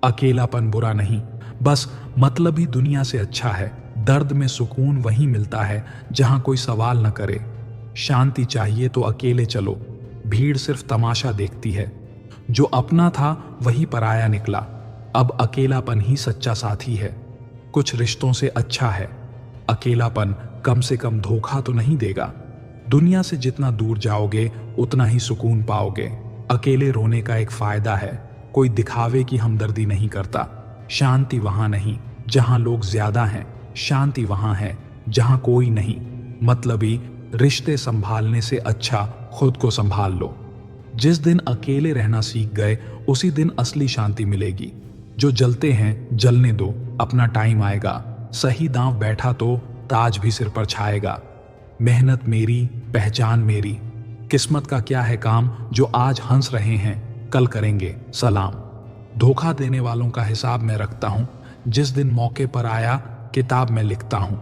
अकेलापन बुरा नहीं, बस मतलबी दुनिया से अच्छा है। दर्द में सुकून वहीं मिलता है जहां कोई सवाल न करे। शांति चाहिए तो अकेले चलो, भीड़ सिर्फ तमाशा देखती है। जो अपना था वही पराया निकला, अब अकेलापन ही सच्चा साथी है। कुछ रिश्तों से अच्छा है अकेलापन, कम से कम धोखा तो नहीं देगा। दुनिया से जितना दूर जाओगे उतना ही सुकून पाओगे। अकेले रोने का एक फायदा है, कोई दिखावे की हमदर्दी नहीं करता। शांति वहां नहीं जहां लोग ज्यादा हैं, शांति वहां है जहां कोई नहीं। मतलबी रिश्ते संभालने से अच्छा खुद को संभाल लो। जिस दिन अकेले रहना सीख गए उसी दिन असली शांति मिलेगी। जो जलते हैं जलने दो, अपना टाइम आएगा। सही दांव बैठा तो ताज भी सिर पर छाएगा। मेहनत मेरी, पहचान मेरी। किस्मत का क्या है काम, जो आज हंस रहे हैं कल करेंगे सलाम। धोखा देने वालों का हिसाब मैं रखता हूं, जिस दिन मौके पर आया किताब में लिखता हूं।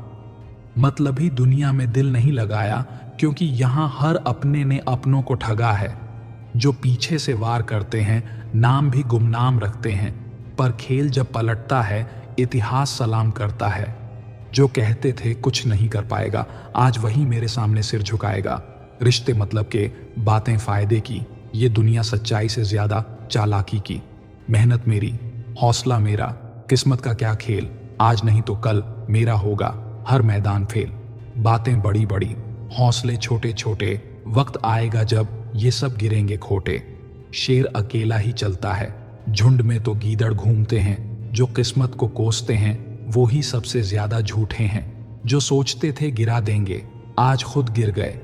मतलबी दुनिया में दिल नहीं लगाया, क्योंकि यहां हर अपने ने अपनों को ठगा है। जो पीछे से वार करते हैं नाम भी गुमनाम रखते हैं, पर खेल जब पलटता है इतिहास सलाम करता है। जो कहते थे कुछ नहीं कर पाएगा, आज वही मेरे सामने सिर झुकाएगा। रिश्ते मतलब के, बातें फायदे की, ये दुनिया सच्चाई से ज्यादा चालाकी की। मेहनत मेरी, हौसला मेरा, किस्मत का क्या खेल, आज नहीं तो कल मेरा होगा हर मैदान फेल। बातें बड़ी बड़ी, हौसले छोटे छोटे, वक्त आएगा जब ये सब गिरेंगे खोटे। शेर अकेला ही चलता है, झुंड में तो गीदड़ घूमते हैं। जो किस्मत को कोसते हैं वो ही सबसे ज्यादा झूठे हैं। जो सोचते थे गिरा देंगे आज खुद गिर गए।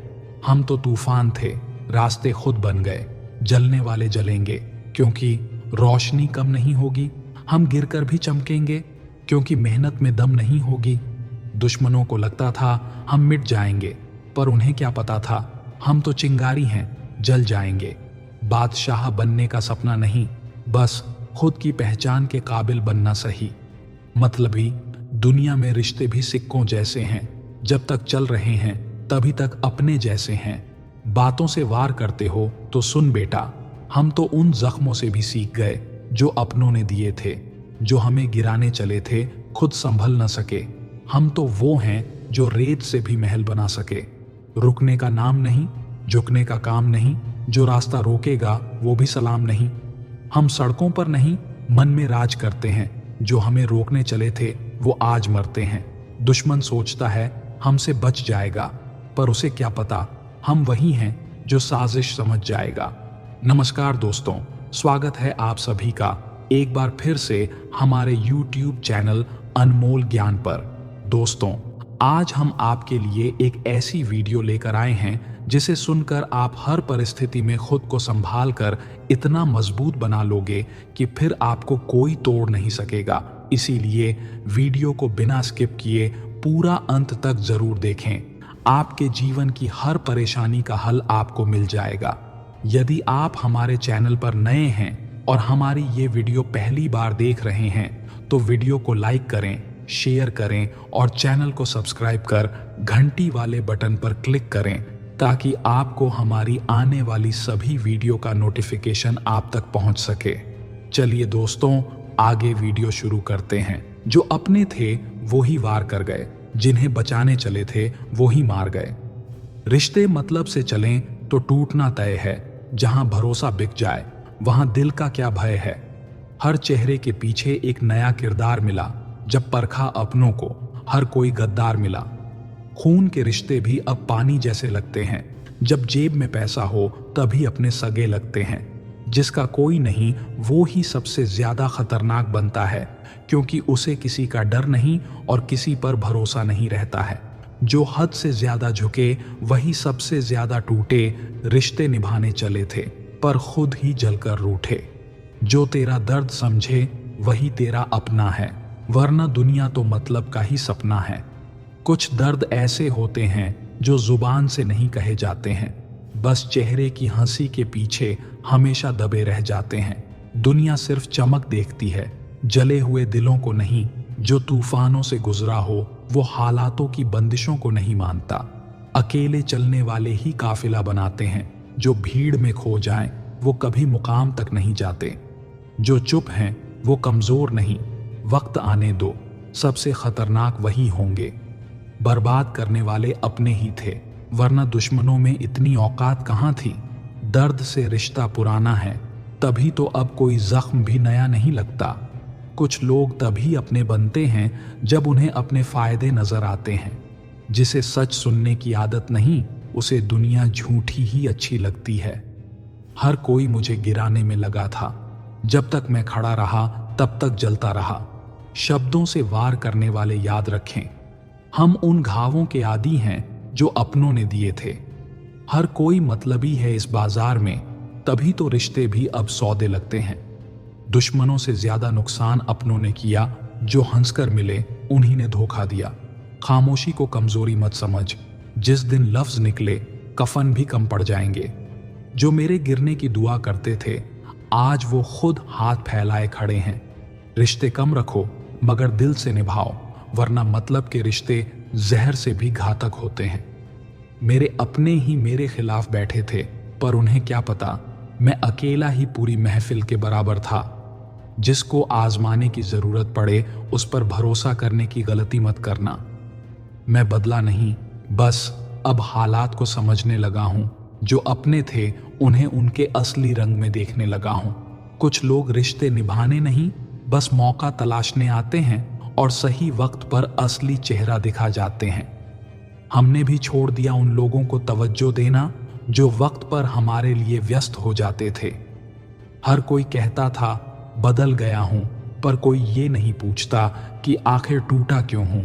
हम तो तूफान थे, रास्ते खुद बन गए। जलने वाले जलेंगे क्योंकि रोशनी कम नहीं होगी। हम गिरकर भी चमकेंगे क्योंकि मेहनत में दम नहीं होगी। दुश्मनों को लगता था हम मिट जाएंगे, पर उन्हें क्या पता था हम तो चिंगारी हैं, जल जाएंगे। बादशाह बनने का सपना नहीं, बस खुद की पहचान के काबिल बनना सही। मतलबी दुनिया में रिश्ते भी सिक्कों जैसे हैं, जब तक चल रहे हैं तभी तक अपने जैसे हैं। बातों से वार करते हो तो सुन बेटा, हम तो उन जख्मों से भी सीख गए जो अपनों ने दिए थे। जो हमें गिराने चले थे खुद संभल न सके। हम तो वो हैं जो रेत से भी महल बना सके। रुकने का नाम नहीं, झुकने का काम नहीं। जो रास्ता रोकेगा वो भी सलाम नहीं। हम सड़कों पर नहीं मन में राज करते हैं। जो हमें रोकने चले थे वो आज मरते हैं। दुश्मन सोचता है हमसे बच जाएगा, पर उसे क्या पता हम वही हैं जो साजिश समझ जाएगा। नमस्कार दोस्तों, स्वागत है आप सभी का एक बार फिर से हमारे YouTube चैनल अनमोल ज्ञान पर। दोस्तों, आज हम आपके लिए एक ऐसी वीडियो लेकर आए हैं जिसे सुनकर आप हर परिस्थिति में खुद को संभाल कर इतना मजबूत बना लोगे कि फिर आपको कोई तोड़ नहीं सकेगा। इसीलिए वीडियो को बिना स्किप किए पूरा अंत तक जरूर देखें। आपके जीवन की हर परेशानी का हल आपको मिल जाएगा। यदि आप हमारे चैनल पर नए हैं और हमारी ये वीडियो पहली बार देख रहे हैं तो वीडियो को लाइक करें, शेयर करें और चैनल को सब्सक्राइब कर घंटी वाले बटन पर क्लिक करें, ताकि आपको हमारी आने वाली सभी वीडियो का नोटिफिकेशन आप तक पहुंच सके। चलिए दोस्तों, आगे वीडियो शुरू करते हैं। जो अपने थे वो ही वार कर गए, जिन्हें बचाने चले थे वो ही मार गए। रिश्ते मतलब से चलें तो टूटना तय है। जहां भरोसा बिक जाए वहां दिल का क्या भय है। हर चेहरे के पीछे एक नया किरदार मिला। जब परखा अपनों को हर कोई गद्दार मिला। खून के रिश्ते भी अब पानी जैसे लगते हैं। जब जेब में पैसा हो तभी अपने सगे लगते हैं। जिसका कोई नहीं वो ही सबसे ज्यादा खतरनाक बनता है, क्योंकि उसे किसी का डर नहीं और किसी पर भरोसा नहीं रहता है। जो हद से ज्यादा झुके वही सबसे ज्यादा टूटे। रिश्ते निभाने चले थे पर खुद ही जलकर रूठे। जो तेरा दर्द समझे वही तेरा अपना है, वरना दुनिया तो मतलब का ही सपना है। कुछ दर्द ऐसे होते हैं जो जुबान से नहीं कहे जाते हैं, बस चेहरे की हंसी के पीछे हमेशा दबे रह जाते हैं। दुनिया सिर्फ चमक देखती है, जले हुए दिलों को नहीं। जो तूफानों से गुजरा हो वो हालातों की बंदिशों को नहीं मानता। अकेले चलने वाले ही काफिला बनाते हैं। जो भीड़ में खो जाएं वो कभी मुकाम तक नहीं जाते। जो चुप हैं वो कमजोर नहीं, वक्त आने दो, सबसे खतरनाक वही होंगे। बर्बाद करने वाले अपने ही थे, वरना दुश्मनों में इतनी औकात कहाँ थी। दर्द से रिश्ता पुराना है, तभी तो अब कोई जख्म भी नया नहीं लगता। कुछ लोग तभी अपने बनते हैं जब उन्हें अपने फायदे नजर आते हैं। जिसे सच सुनने की आदत नहीं, उसे दुनिया झूठी ही अच्छी लगती है। हर कोई मुझे गिराने में लगा था। जब तक मैं खड़ा रहा तब तक जलता रहा। शब्दों से वार करने वाले याद रखें, हम उन घावों के आदी हैं जो अपनों ने दिए थे। हर कोई मतलबी है इस बाजार में, तभी तो रिश्ते भी अब सौदे लगते हैं। दुश्मनों से ज्यादा नुकसान अपनों ने किया, जो हंसकर मिले उन्हीं ने धोखा दिया। खामोशी को कमजोरी मत समझ, जिस दिन लफ्ज निकले कफन भी कम पड़ जाएंगे। जो मेरे गिरने की दुआ करते थे, आज वो खुद हाथ फैलाए खड़े हैं। रिश्ते कम रखो मगर दिल से निभाओ, वरना मतलब के रिश्ते जहर से भी घातक होते हैं। मेरे अपने ही मेरे खिलाफ बैठे थे, पर उन्हें क्या पता मैं अकेला ही पूरी महफिल के बराबर था। जिसको आजमाने की जरूरत पड़े उस पर भरोसा करने की गलती मत करना। मैं बदला नहीं, बस अब हालात को समझने लगा हूं। जो अपने थे उन्हें उनके असली रंग में देखने लगा हूं। कुछ लोग रिश्ते निभाने नहीं, बस मौका तलाशने आते हैं और सही वक्त पर असली चेहरा दिखा जाते हैं। हमने भी छोड़ दिया उन लोगों को तवज्जो देना जो वक्त पर हमारे लिए व्यस्त हो जाते थे। हर कोई कहता था बदल गया हूं, पर कोई ये नहीं पूछता कि आखिर टूटा क्यों हूं।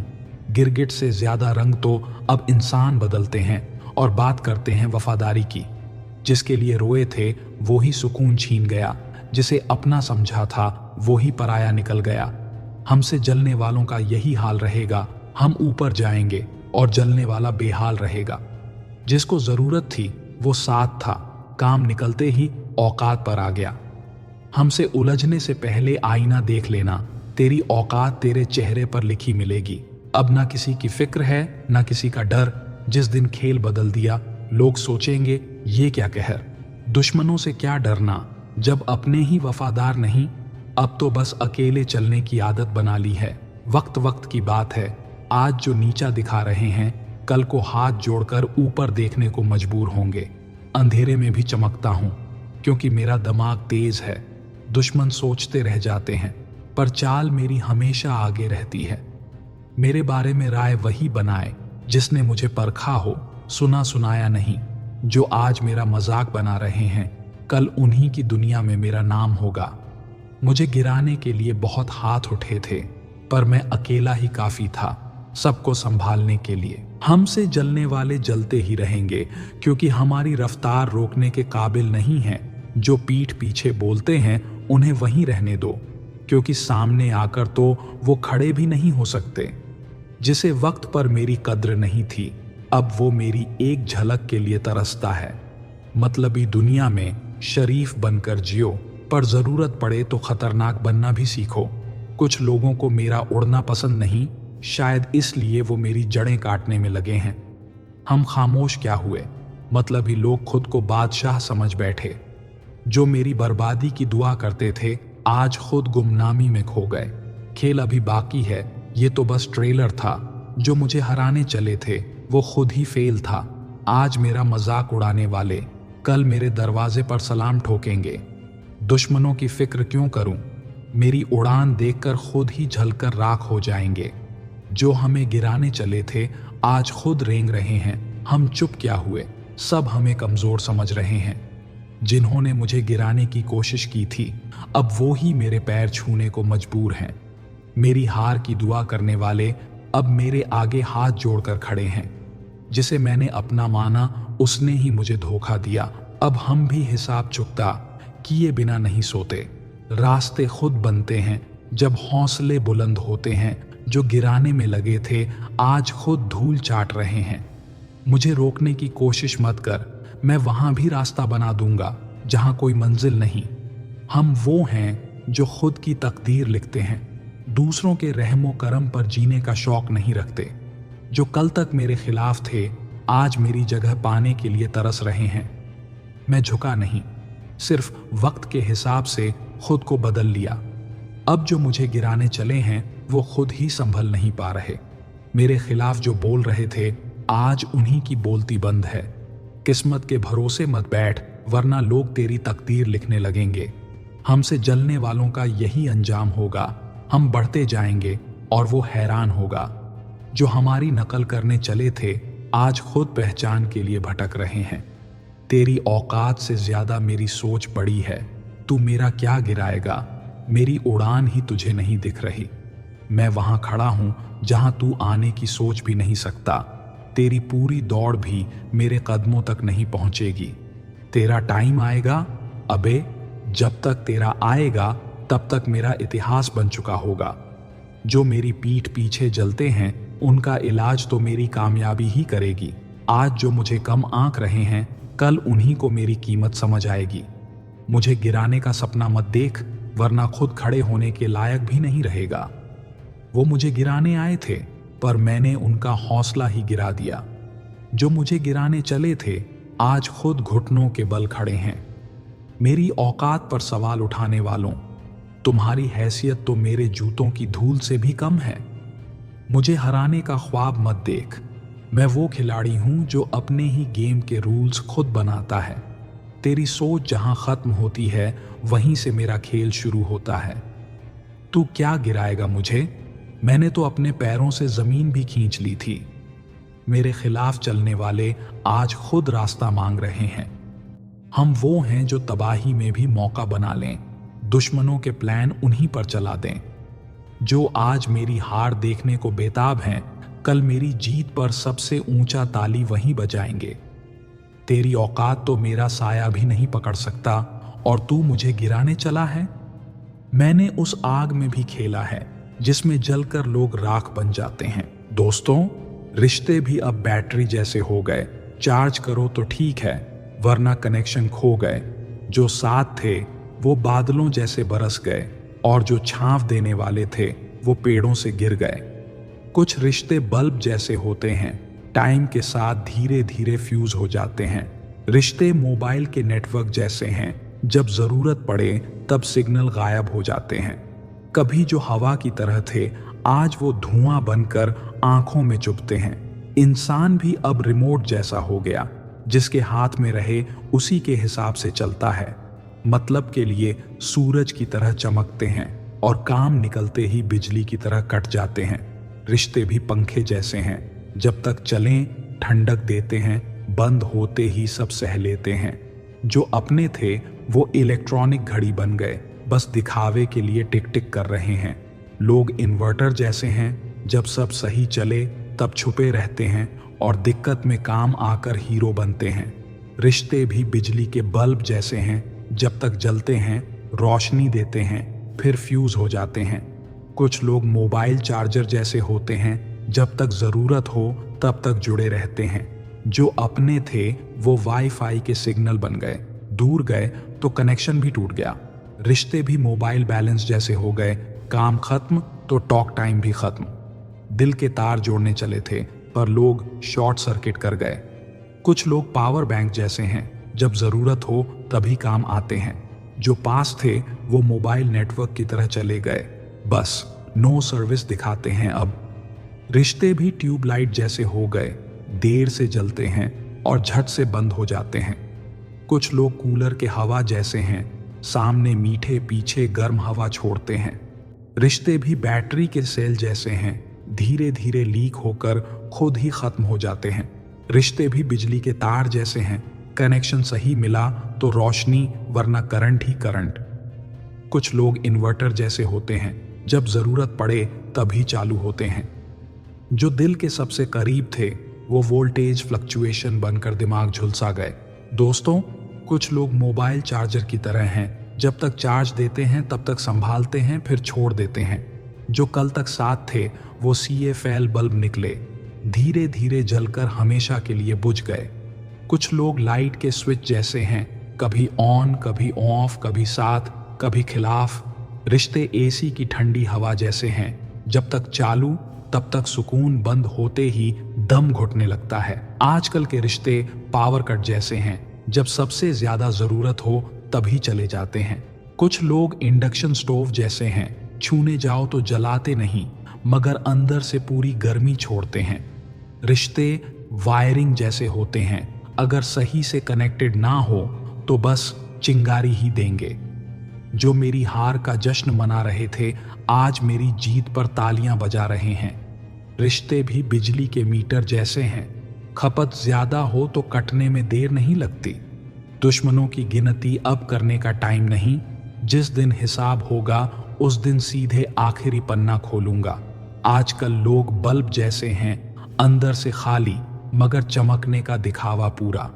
गिरगिट से ज्यादा रंग तो अब इंसान बदलते हैं और बात करते हैं वफादारी की। जिसके लिए रोए थे वो ही सुकून छीन गया, जिसे अपना समझा था वो ही पराया निकल गया। हमसे जलने वालों का यही हाल रहेगा, हम ऊपर जाएंगे और जलने वाला बेहाल रहेगा। जिसको जरूरत थी वो साथ था, काम निकलते ही औकात पर आ गया। हमसे उलझने से पहले आईना देख लेना, तेरी औकात तेरे चेहरे पर लिखी मिलेगी। अब ना किसी की फिक्र है ना किसी का डर। जिस दिन खेल बदल दिया, लोग सोचेंगे ये क्या कहर। दुश्मनों से क्या डरना जब अपने ही वफादार नहीं। अब तो बस अकेले चलने की आदत बना ली है। वक्त वक्त की बात है, आज जो नीचा दिखा रहे हैं कल को हाथ जोड़कर ऊपर देखने को मजबूर होंगे। अंधेरे में भी चमकता हूं क्योंकि मेरा दिमाग तेज है। दुश्मन सोचते रह जाते हैं, पर चाल मेरी हमेशा आगे रहती है। मेरे बारे में राय वही बनाए जिसने मुझे परखा हो, सुना सुनाया नहीं। जो आज मेरा मजाक बना रहे हैं, कल उन्हीं की दुनिया में मेरा नाम होगा। मुझे गिराने के लिए बहुत हाथ उठे थे, पर मैं अकेला ही काफी था सबको संभालने के लिए। हमसे जलने वाले जलते ही रहेंगे, क्योंकि हमारी रफ्तार रोकने के काबिल नहीं है। जो पीठ पीछे बोलते हैं उन्हें वहीं रहने दो, क्योंकि सामने आकर तो वो खड़े भी नहीं हो सकते। जिसे वक्त पर मेरी कद्र नहीं थी, अब वो मेरी एक झलक के लिए तरसता है। मतलबी दुनिया में शरीफ बनकर जियो, पर जरूरत पड़े तो खतरनाक बनना भी सीखो। कुछ लोगों को मेरा उड़ना पसंद नहीं, शायद इसलिए वो मेरी जड़ें काटने में लगे हैं। हम खामोश क्या हुए, मतलबी लोग खुद को बादशाह समझ बैठे। जो मेरी बर्बादी की दुआ करते थे, आज खुद गुमनामी में खो गए। खेल अभी बाकी है, ये तो बस ट्रेलर था। जो मुझे हराने चले थे वो खुद ही फेल था। आज मेरा मजाक उड़ाने वाले कल मेरे दरवाजे पर सलाम ठोकेंगे। दुश्मनों की फिक्र क्यों करूं, मेरी उड़ान देखकर खुद ही झलकर राख हो जाएंगे। जो हमें गिराने चले थे आज खुद रेंग रहे हैं। हम चुप क्या हुए, सब हमें कमजोर समझ रहे हैं। जिन्होंने मुझे गिराने की कोशिश की थी, अब वो ही मेरे पैर छूने को मजबूर हैं। मेरी हार की दुआ करने वाले अब मेरे आगे हाथ जोड़कर खड़े हैं। जिसे मैंने अपना माना उसने ही मुझे धोखा दिया। अब हम भी हिसाब चुकता किए बिना नहीं सोते। रास्ते खुद बनते हैं जब हौसले बुलंद होते हैं। जो गिराने में लगे थे आज खुद धूल चाट रहे हैं। मुझे रोकने की कोशिश मत कर, मैं वहां भी रास्ता बना दूंगा जहां कोई मंजिल नहीं। हम वो हैं जो खुद की तकदीर लिखते हैं, दूसरों के रहमो करम पर जीने का शौक नहीं रखते। जो कल तक मेरे खिलाफ थे आज मेरी जगह पाने के लिए तरस रहे हैं। मैं झुका नहीं, सिर्फ वक्त के हिसाब से खुद को बदल लिया। अब जो मुझे गिराने चले हैं वो खुद ही संभल नहीं पा रहे। मेरे खिलाफ जो बोल रहे थे आज उन्हीं की बोलती बंद है। किस्मत के भरोसे मत बैठ, वरना लोग तेरी तकदीर लिखने लगेंगे। हमसे जलने वालों का यही अंजाम होगा। हम बढ़ते जाएंगे और वो हैरान होगा। जो हमारी नकल करने चले थे आज खुद पहचान के लिए भटक रहे हैं। तेरी औकात से ज्यादा मेरी सोच बड़ी है। तू मेरा क्या गिराएगा? मेरी उड़ान ही तुझे नहीं दिख रही। मैं वहां खड़ा हूं जहां तू आने की सोच भी नहीं सकता। तेरी पूरी दौड़ भी मेरे कदमों तक नहीं पहुंचेगी। तेरा टाइम आएगा, अबे जब तक तेरा आएगा तब तक मेरा इतिहास बन चुका होगा। जो मेरी पीठ पीछे जलते हैं उनका इलाज तो मेरी कामयाबी ही करेगी। आज जो मुझे कम आंक रहे हैं कल उन्हीं को मेरी कीमत समझ आएगी। मुझे गिराने का सपना मत देख, वरना खुद खड़े होने के लायक भी नहीं रहेगा। वो मुझे गिराने आए थे पर मैंने उनका हौसला ही गिरा दिया। जो मुझे गिराने चले थे आज खुद घुटनों के बल खड़े हैं। मेरी औकात पर सवाल उठाने वालों, तुम्हारी हैसियत तो मेरे जूतों की धूल से भी कम है। मुझे हराने का ख्वाब मत देख। मैं वो खिलाड़ी हूं जो अपने ही गेम के रूल्स खुद बनाता है। तेरी सोच जहां खत्म होती है वहीं से मेरा खेल शुरू होता है। तू क्या गिराएगा मुझे? मैंने तो अपने पैरों से जमीन भी खींच ली थी। मेरे खिलाफ चलने वाले आज खुद रास्ता मांग रहे हैं। हम वो हैं जो तबाही में भी मौका बना लें, दुश्मनों के प्लान उन्हीं पर चला दें। जो आज मेरी हार देखने को बेताब हैं, कल मेरी जीत पर सबसे ऊंचा ताली वहीं बजाएंगे। तेरी औकात तो मेरा साया भी नहीं पकड़ सकता और तू मुझे गिराने चला है। मैंने उस आग में भी खेला है जिसमें जलकर लोग राख बन जाते हैं। दोस्तों, रिश्ते भी अब बैटरी जैसे हो गए। चार्ज करो तो ठीक है, वरना कनेक्शन खो गए। जो साथ थे वो बादलों जैसे बरस गए और जो छांव देने वाले थे वो पेड़ों से गिर गए। कुछ रिश्ते बल्ब जैसे होते हैं, टाइम के साथ धीरे धीरे फ्यूज हो जाते हैं। रिश्ते मोबाइल के नेटवर्क जैसे हैं, जब जरूरत पड़े तब सिग्नल गायब हो जाते हैं। कभी जो हवा की तरह थे आज वो धुआं बनकर आंखों में चुभते हैं। इंसान भी अब रिमोट जैसा हो गया, जिसके हाथ में रहे उसी के हिसाब से चलता है। मतलब के लिए सूरज की तरह चमकते हैं और काम निकलते ही बिजली की तरह कट जाते हैं। रिश्ते भी पंखे जैसे हैं, जब तक चलें ठंडक देते हैं, बंद होते ही सब सह लेते हैं। जो अपने थे वो इलेक्ट्रॉनिक घड़ी बन गए, बस दिखावे के लिए टिक टिक कर रहे हैं। लोग इन्वर्टर जैसे हैं, जब सब सही चले तब छुपे रहते हैं और दिक्कत में काम आकर हीरो बनते हैं। रिश्ते भी बिजली के बल्ब जैसे हैं, जब तक जलते हैं रोशनी देते हैं, फिर फ्यूज हो जाते हैं। कुछ लोग मोबाइल चार्जर जैसे होते हैं, जब तक जरूरत हो तब तक जुड़े रहते हैं। जो अपने थे वो वाईफाई के सिग्नल बन गए, दूर गए तो कनेक्शन भी टूट गया। रिश्ते भी मोबाइल बैलेंस जैसे हो गए, काम खत्म तो टॉक टाइम भी खत्म। दिल के तार जोड़ने चले थे पर लोग शॉर्ट सर्किट कर गए। कुछ लोग पावर बैंक जैसे हैं, जब जरूरत हो तभी काम आते हैं। जो पास थे वो मोबाइल नेटवर्क की तरह चले गए, बस नो सर्विस दिखाते हैं अब। रिश्ते भी ट्यूबलाइट जैसे हो गए, देर से जलते हैं और झट से बंद हो जाते हैं। कुछ लोग कूलर के हवा जैसे हैं, सामने मीठे पीछे गर्म हवा छोड़ते हैं। रिश्ते भी बैटरी के सेल जैसे हैं, धीरे धीरे लीक होकर खुद ही खत्म हो जाते हैं। रिश्ते भी बिजली के तार जैसे हैं, कनेक्शन सही मिला तो रोशनी, वरना करंट ही करंट। कुछ लोग इन्वर्टर जैसे होते हैं, जब जरूरत पड़े तभी चालू होते हैं। जो दिल के सबसे करीब थे वो वोल्टेज फ्लक्चुएशन बनकर दिमाग झुलसा गए। दोस्तों, कुछ लोग मोबाइल चार्जर की तरह हैं, जब तक चार्ज देते हैं तब तक संभालते हैं, फिर छोड़ देते हैं। जो कल तक साथ थे वो CFL बल्ब निकले, धीरे धीरे जलकर हमेशा के लिए बुझ गए। कुछ लोग लाइट के स्विच जैसे हैं, कभी ऑन कभी ऑफ, कभी साथ कभी खिलाफ। रिश्ते AC की ठंडी हवा जैसे हैं, जब तक चालू तब तक सुकून, बंद होते ही दम घुटने लगता है। आजकल के रिश्ते पावर कट जैसे हैं, जब सबसे ज्यादा जरूरत हो तभी चले जाते हैं। कुछ लोग इंडक्शन स्टोव जैसे हैं, छूने जाओ तो जलाते नहीं, मगर अंदर से पूरी गर्मी छोड़ते हैं। रिश्ते वायरिंग जैसे होते हैं, अगर सही से कनेक्टेड ना हो तो बस चिंगारी ही देंगे। जो मेरी हार का जश्न मना रहे थे, आज मेरी जीत पर तालियां बजा रहे हैं। रिश्ते भी बिजली के मीटर जैसे हैं, खपत ज्यादा हो तो कटने में देर नहीं लगती। दुश्मनों की गिनती अब करने का टाइम नहीं, जिस दिन हिसाब होगा उस दिन सीधे आखिरी पन्ना खोलूंगा। आजकल लोग बल्ब जैसे हैं, अंदर से खाली मगर चमकने का दिखावा पूरा।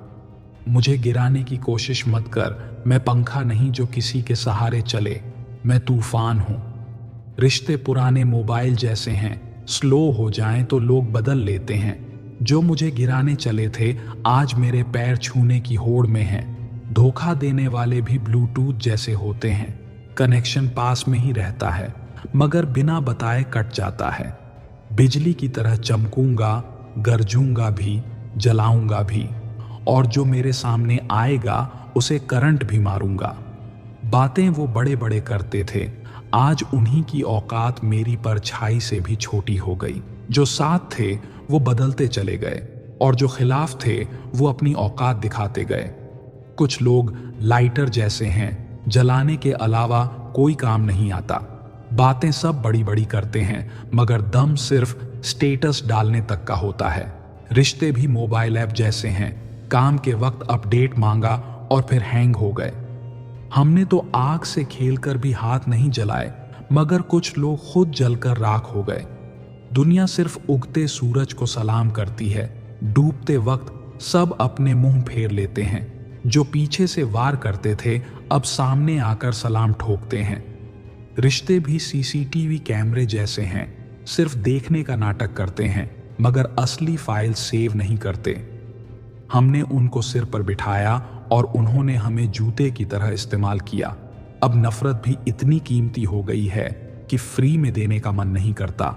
मुझे गिराने की कोशिश मत कर, मैं पंखा नहीं जो किसी के सहारे चले, मैं तूफान हूं। रिश्ते पुराने मोबाइल जैसे हैं, स्लो हो जाएं तो लोग बदल लेते हैं। जो मुझे गिराने चले थे आज मेरे पैर छूने की होड़ में हैं। धोखा देने वाले भी ब्लूटूथ जैसे होते हैं, कनेक्शन पास में ही रहता है मगर बिना बताए कट जाता है। बिजली की तरह चमकूंगा, गरजूंगा भी, जलाऊंगा भी, और जो मेरे सामने आएगा उसे करंट भी मारूंगा। बातें वो बड़े बड़े करते थे, आज उन्हीं की औकात मेरी परछाई से भी छोटी हो गई। जो साथ थे वो बदलते चले गए और जो खिलाफ थे वो अपनी औकात दिखाते गए। कुछ लोग लाइटर जैसे हैं, जलाने के अलावा कोई काम नहीं आता। बातें सब बड़ी बड़ी करते हैं मगर दम सिर्फ स्टेटस डालने तक का होता है। रिश्ते भी मोबाइल ऐप जैसे हैं, काम के वक्त अपडेट मांगा और फिर हैंग हो गए। हमने तो आग से खेलकर भी हाथ नहीं जलाए मगर कुछ लोग खुद जलकर राख हो गए। दुनिया सिर्फ उगते सूरज को सलाम करती है, डूबते वक्त सब अपने मुंह फेर लेते हैं। जो पीछे से वार करते थे अब सामने आकर सलाम ठोकते हैं। रिश्ते भी सीसीटीवी कैमरे जैसे हैं, सिर्फ देखने का नाटक करते हैं मगर असली फाइल सेव नहीं करते। हमने उनको सिर पर बिठाया और उन्होंने हमें जूते की तरह इस्तेमाल किया। अब नफरत भी इतनी कीमती हो गई है कि फ्री में देने का मन नहीं करता।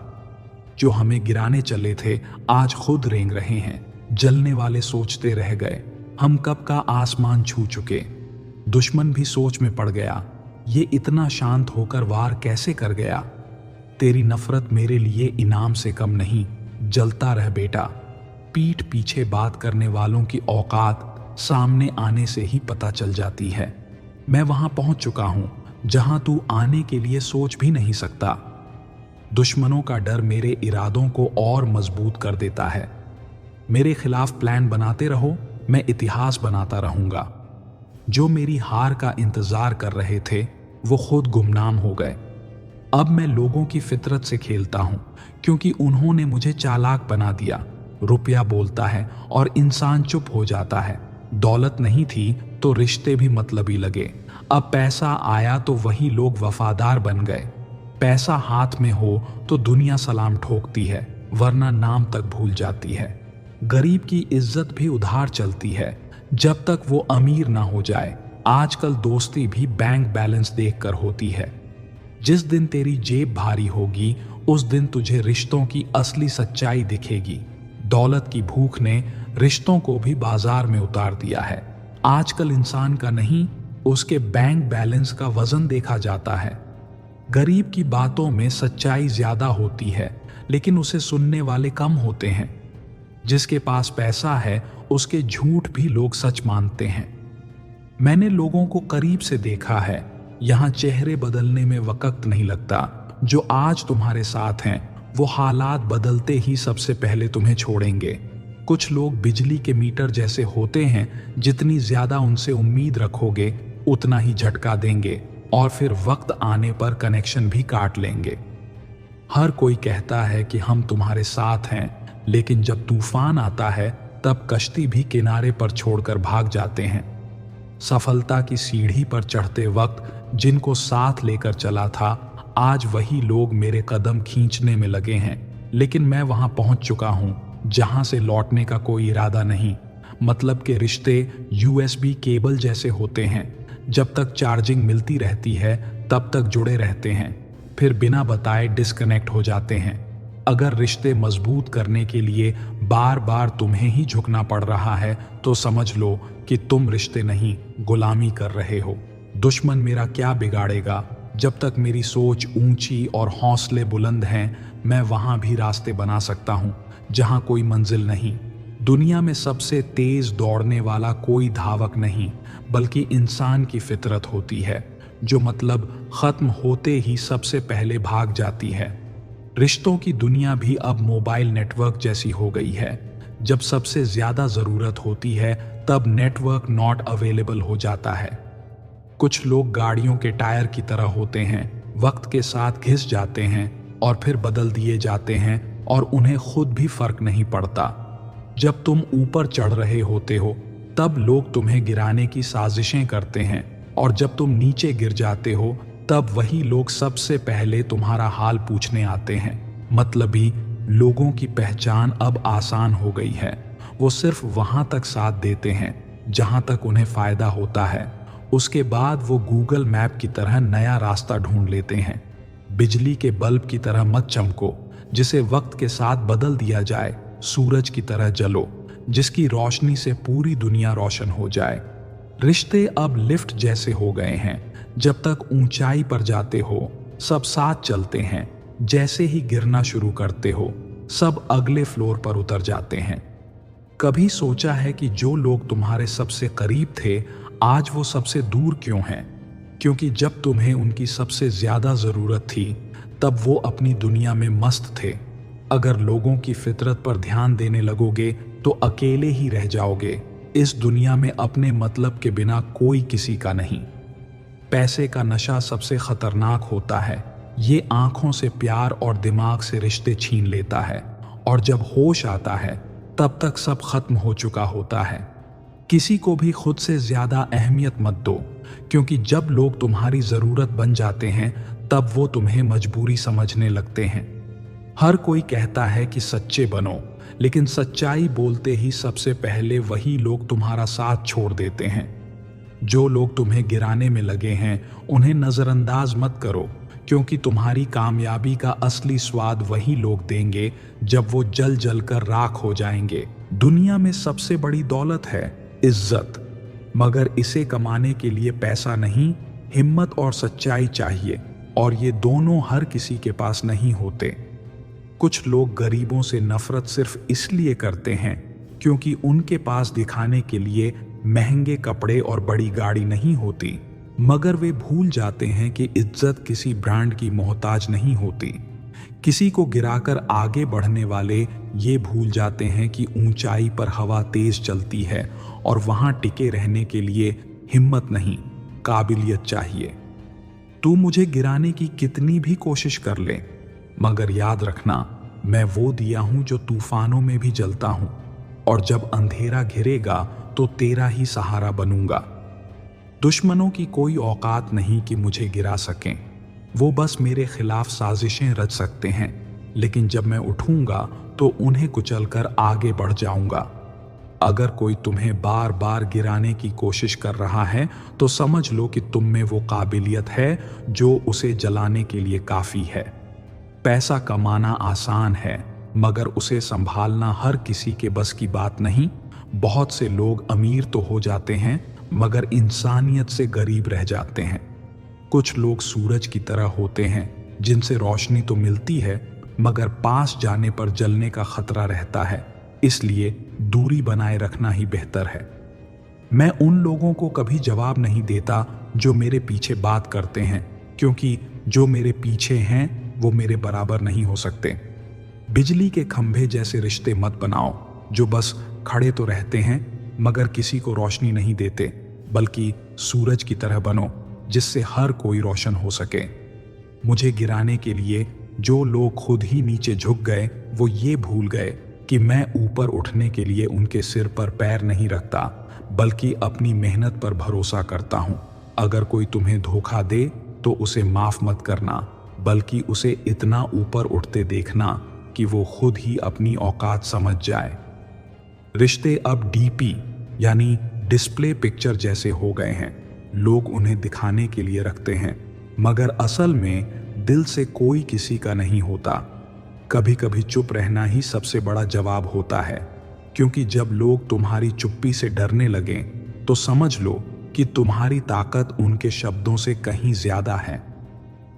जो हमें गिराने चले थे आज खुद रेंग रहे हैं। जलने वाले सोचते रह गए, हम कब का आसमान छू चुके। दुश्मन भी सोच में पड़ गया, ये इतना शांत होकर वार कैसे कर गया। तेरी नफरत मेरे लिए इनाम से कम नहीं, जलता रह बेटा। पीठ पीछे बात करने वालों की औकात सामने आने से ही पता चल जाती है। मैं वहां पहुंच चुका हूं जहां तू आने के लिए सोच भी नहीं सकता। दुश्मनों का डर मेरे इरादों को और मजबूत कर देता है। मेरे खिलाफ प्लान बनाते रहो, मैं इतिहास बनाता रहूंगा। जो मेरी हार का इंतजार कर रहे थे वो खुद गुमनाम हो गए। अब मैं लोगों की फितरत से खेलता हूं क्योंकि उन्होंने मुझे चालाक बना दिया। रुपया बोलता है और इंसान चुप हो जाता है। दौलत नहीं थी तो रिश्ते भी मतलबी लगे। अब पैसा आया तो वही लोग वफादार बन गए। पैसा हाथ में हो तो दुनिया सलाम ठोकती है, वरना नाम तक भूल जाती है। गरीब की इज्जत भी उधार चलती है जब तक वो अमीर ना हो जाए। आजकल दोस्ती भी बैंक बैलेंस देखकर होती है। जिस दिन तेरी जेब भारी होगी उस दिन तुझे रिश्तों की असली सच्चाई दिखेगी। दौलत की भूख ने रिश्तों को भी बाजार में उतार दिया है। आजकल इंसान का नहीं, उसके बैंक बैलेंस का वजन देखा जाता है। गरीब की बातों में सच्चाई ज्यादा होती है लेकिन उसे सुनने वाले कम होते हैं। जिसके पास पैसा है उसके झूठ भी लोग सच मानते हैं। मैंने लोगों को करीब से देखा है, यहां चेहरे बदलने में वक्त नहीं लगता। जो आज तुम्हारे साथ हैं वो हालात बदलते ही सबसे पहले तुम्हें छोड़ेंगे। कुछ लोग बिजली के मीटर जैसे होते हैं, जितनी ज्यादा उनसे उम्मीद रखोगे उतना ही झटका देंगे और फिर वक्त आने पर कनेक्शन भी काट लेंगे। हर कोई कहता है कि हम तुम्हारे साथ हैं, लेकिन जब तूफान आता है तब कश्ती भी किनारे पर छोड़कर भाग जाते हैं। सफलता की सीढ़ी पर चढ़ते वक्त जिनको साथ लेकर चला था, आज वही लोग मेरे कदम खींचने में लगे हैं। लेकिन मैं वहां पहुंच चुका हूं जहां से लौटने का कोई इरादा नहीं। मतलब के रिश्ते यूएसबी केबल जैसे होते हैं, जब तक चार्जिंग मिलती रहती है तब तक जुड़े रहते हैं, फिर बिना बताए डिस्कनेक्ट हो जाते हैं। अगर रिश्ते मजबूत करने के लिए बार बार तुम्हें ही झुकना पड़ रहा है तो समझ लो कि तुम रिश्ते नहीं गुलामी कर रहे हो। दुश्मन मेरा क्या बिगाड़ेगा जब तक मेरी सोच ऊंची और हौसले बुलंद हैं, मैं वहां भी रास्ते बना सकता हूं जहां कोई मंजिल नहीं। दुनिया में सबसे तेज दौड़ने वाला कोई धावक नहीं, बल्कि इंसान की फितरत होती है, जो मतलब खत्म होते ही सबसे पहले भाग जाती है। रिश्तों की दुनिया भी अब मोबाइल नेटवर्क जैसी हो गई है। जब सबसे ज्यादा जरूरत होती है, तब नेटवर्क नॉट अवेलेबल हो जाता है। कुछ लोग गाड़ियों के टायर की तरह होते हैं, वक्त के साथ घिस जाते हैं और फिर बदल दिए जाते हैं और उन्हें खुद भी फर्क नहीं पड़ता। जब तुम ऊपर चढ़ रहे होते हो, तब लोग तुम्हें गिराने की साजिशें करते हैं, और जब तुम नीचे गिर जाते हो, तब वही लोग सबसे पहले तुम्हारा हाल पूछने आते हैं। मतलबी लोगों की पहचान अब आसान हो गई है। वो सिर्फ वहां तक साथ देते हैं जहां तक उन्हें फायदा होता है। उसके बाद वो गूगल मैप की तरह नया रास्ता ढूंढ लेते हैं। बिजली के बल्ब की तरह मत चमको, जिसे वक्त के साथ बदल दिया जाए। सूरज की तरह जलो, जिसकी रोशनी से पूरी दुनिया रोशन हो जाए। रिश्ते अब लिफ्ट जैसे हो गए हैं। जब तक ऊंचाई पर जाते हो, सब साथ चलते हैं। जैसे ही गिरना शुरू करते हो, सब अगले फ्लोर पर उतर जाते हैं। कभी सोचा है कि जो लोग तुम्हारे सबसे करीब थे, आज वो सबसे दूर क्यों हैं? क्योंकि जब तुम्हें उनकी सबसे ज्यादा जरूरत थी, तब वो अपनी दुनिया में मस्त थे। अगर लोगों की फितरत पर ध्यान देने लगोगे, तो अकेले ही रह जाओगे। इस दुनिया में अपने मतलब के बिना कोई किसी का नहीं। पैसे का नशा सबसे खतरनाक होता है। ये आंखों से प्यार और दिमाग से रिश्ते छीन लेता है, और जब होश आता है, तब तक सब खत्म हो चुका होता है। किसी को भी खुद से ज्यादा अहमियत मत दो, क्योंकि जब लोग तुम्हारी जरूरत बन जाते हैं, तब वो तुम्हें मजबूरी समझने लगते हैं। हर कोई कहता है कि सच्चे बनो, लेकिन सच्चाई बोलते ही सबसे पहले वही लोग तुम्हारा साथ छोड़ देते हैं। जो लोग तुम्हें गिराने में लगे हैं, उन्हें नजरअंदाज मत करो, क्योंकि तुम्हारी कामयाबी का असली स्वाद वही लोग देंगे जब वो जल जल कर राख हो जाएंगे। दुनिया में सबसे बड़ी दौलत है इज्जत, मगर इसे कमाने के लिए पैसा नहीं, हिम्मत और सच्चाई चाहिए, और ये दोनों हर किसी के पास नहीं होते। कुछ लोग गरीबों से नफरत सिर्फ इसलिए करते हैं क्योंकि उनके पास दिखाने के लिए महंगे कपड़े और बड़ी गाड़ी नहीं होती, मगर वे भूल जाते हैं कि इज्जत किसी ब्रांड की मोहताज नहीं होती। किसी को गिराकर आगे बढ़ने वाले ये भूल जाते हैं कि ऊंचाई पर हवा तेज चलती है, और वहां टिके रहने के लिए हिम्मत नहीं, काबिलियत चाहिए। तू मुझे गिराने की कितनी भी कोशिश कर ले, मगर याद रखना, मैं वो दिया हूं जो तूफानों में भी जलता हूं, और जब अंधेरा घिरेगा तो तेरा ही सहारा बनूंगा। दुश्मनों की कोई औकात नहीं कि मुझे गिरा सकें। वो बस मेरे खिलाफ साजिशें रच सकते हैं, लेकिन जब मैं उठूंगा तो उन्हें कुचलकर आगे बढ़ जाऊंगा। अगर कोई तुम्हें बार बार गिराने की कोशिश कर रहा है, तो समझ लो कि तुम में वो काबिलियत है जो उसे जलाने के लिए काफी है। पैसा कमाना आसान है, मगर उसे संभालना हर किसी के बस की बात नहीं। बहुत से लोग अमीर तो हो जाते हैं, मगर इंसानियत से गरीब रह जाते हैं। कुछ लोग सूरज की तरह होते हैं, जिनसे रोशनी तो मिलती है, मगर पास जाने पर जलने का खतरा रहता है। इसलिए दूरी बनाए रखना ही बेहतर है। मैं उन लोगों को कभी जवाब नहीं देता जो मेरे पीछे बात करते हैं, क्योंकि जो मेरे पीछे हैं वो मेरे बराबर नहीं हो सकते। बिजली के खंभे जैसे रिश्ते मत बनाओ, जो बस खड़े तो रहते हैं मगर किसी को रोशनी नहीं देते, बल्कि सूरज की तरह बनो, जिससे हर कोई रोशन हो सके। मुझे गिराने के लिए जो लोग खुद ही नीचे झुक गए, वो ये भूल गए कि मैं ऊपर उठने के लिए उनके सिर पर पैर नहीं रखता, बल्कि अपनी मेहनत पर भरोसा करता हूं। अगर कोई तुम्हें धोखा दे तो उसे माफ मत करना, बल्कि उसे इतना ऊपर उठते देखना कि वो खुद ही अपनी औकात समझ जाए। रिश्ते अब डीपी यानी डिस्प्ले पिक्चर जैसे हो गए हैं। लोग उन्हें दिखाने के लिए रखते हैं, मगर असल में दिल से कोई किसी का नहीं होता। कभी कभी चुप रहना ही सबसे बड़ा जवाब होता है, क्योंकि जब लोग तुम्हारी चुप्पी से डरने लगें, तो समझ लो कि तुम्हारी ताकत उनके शब्दों से कहीं ज्यादा है।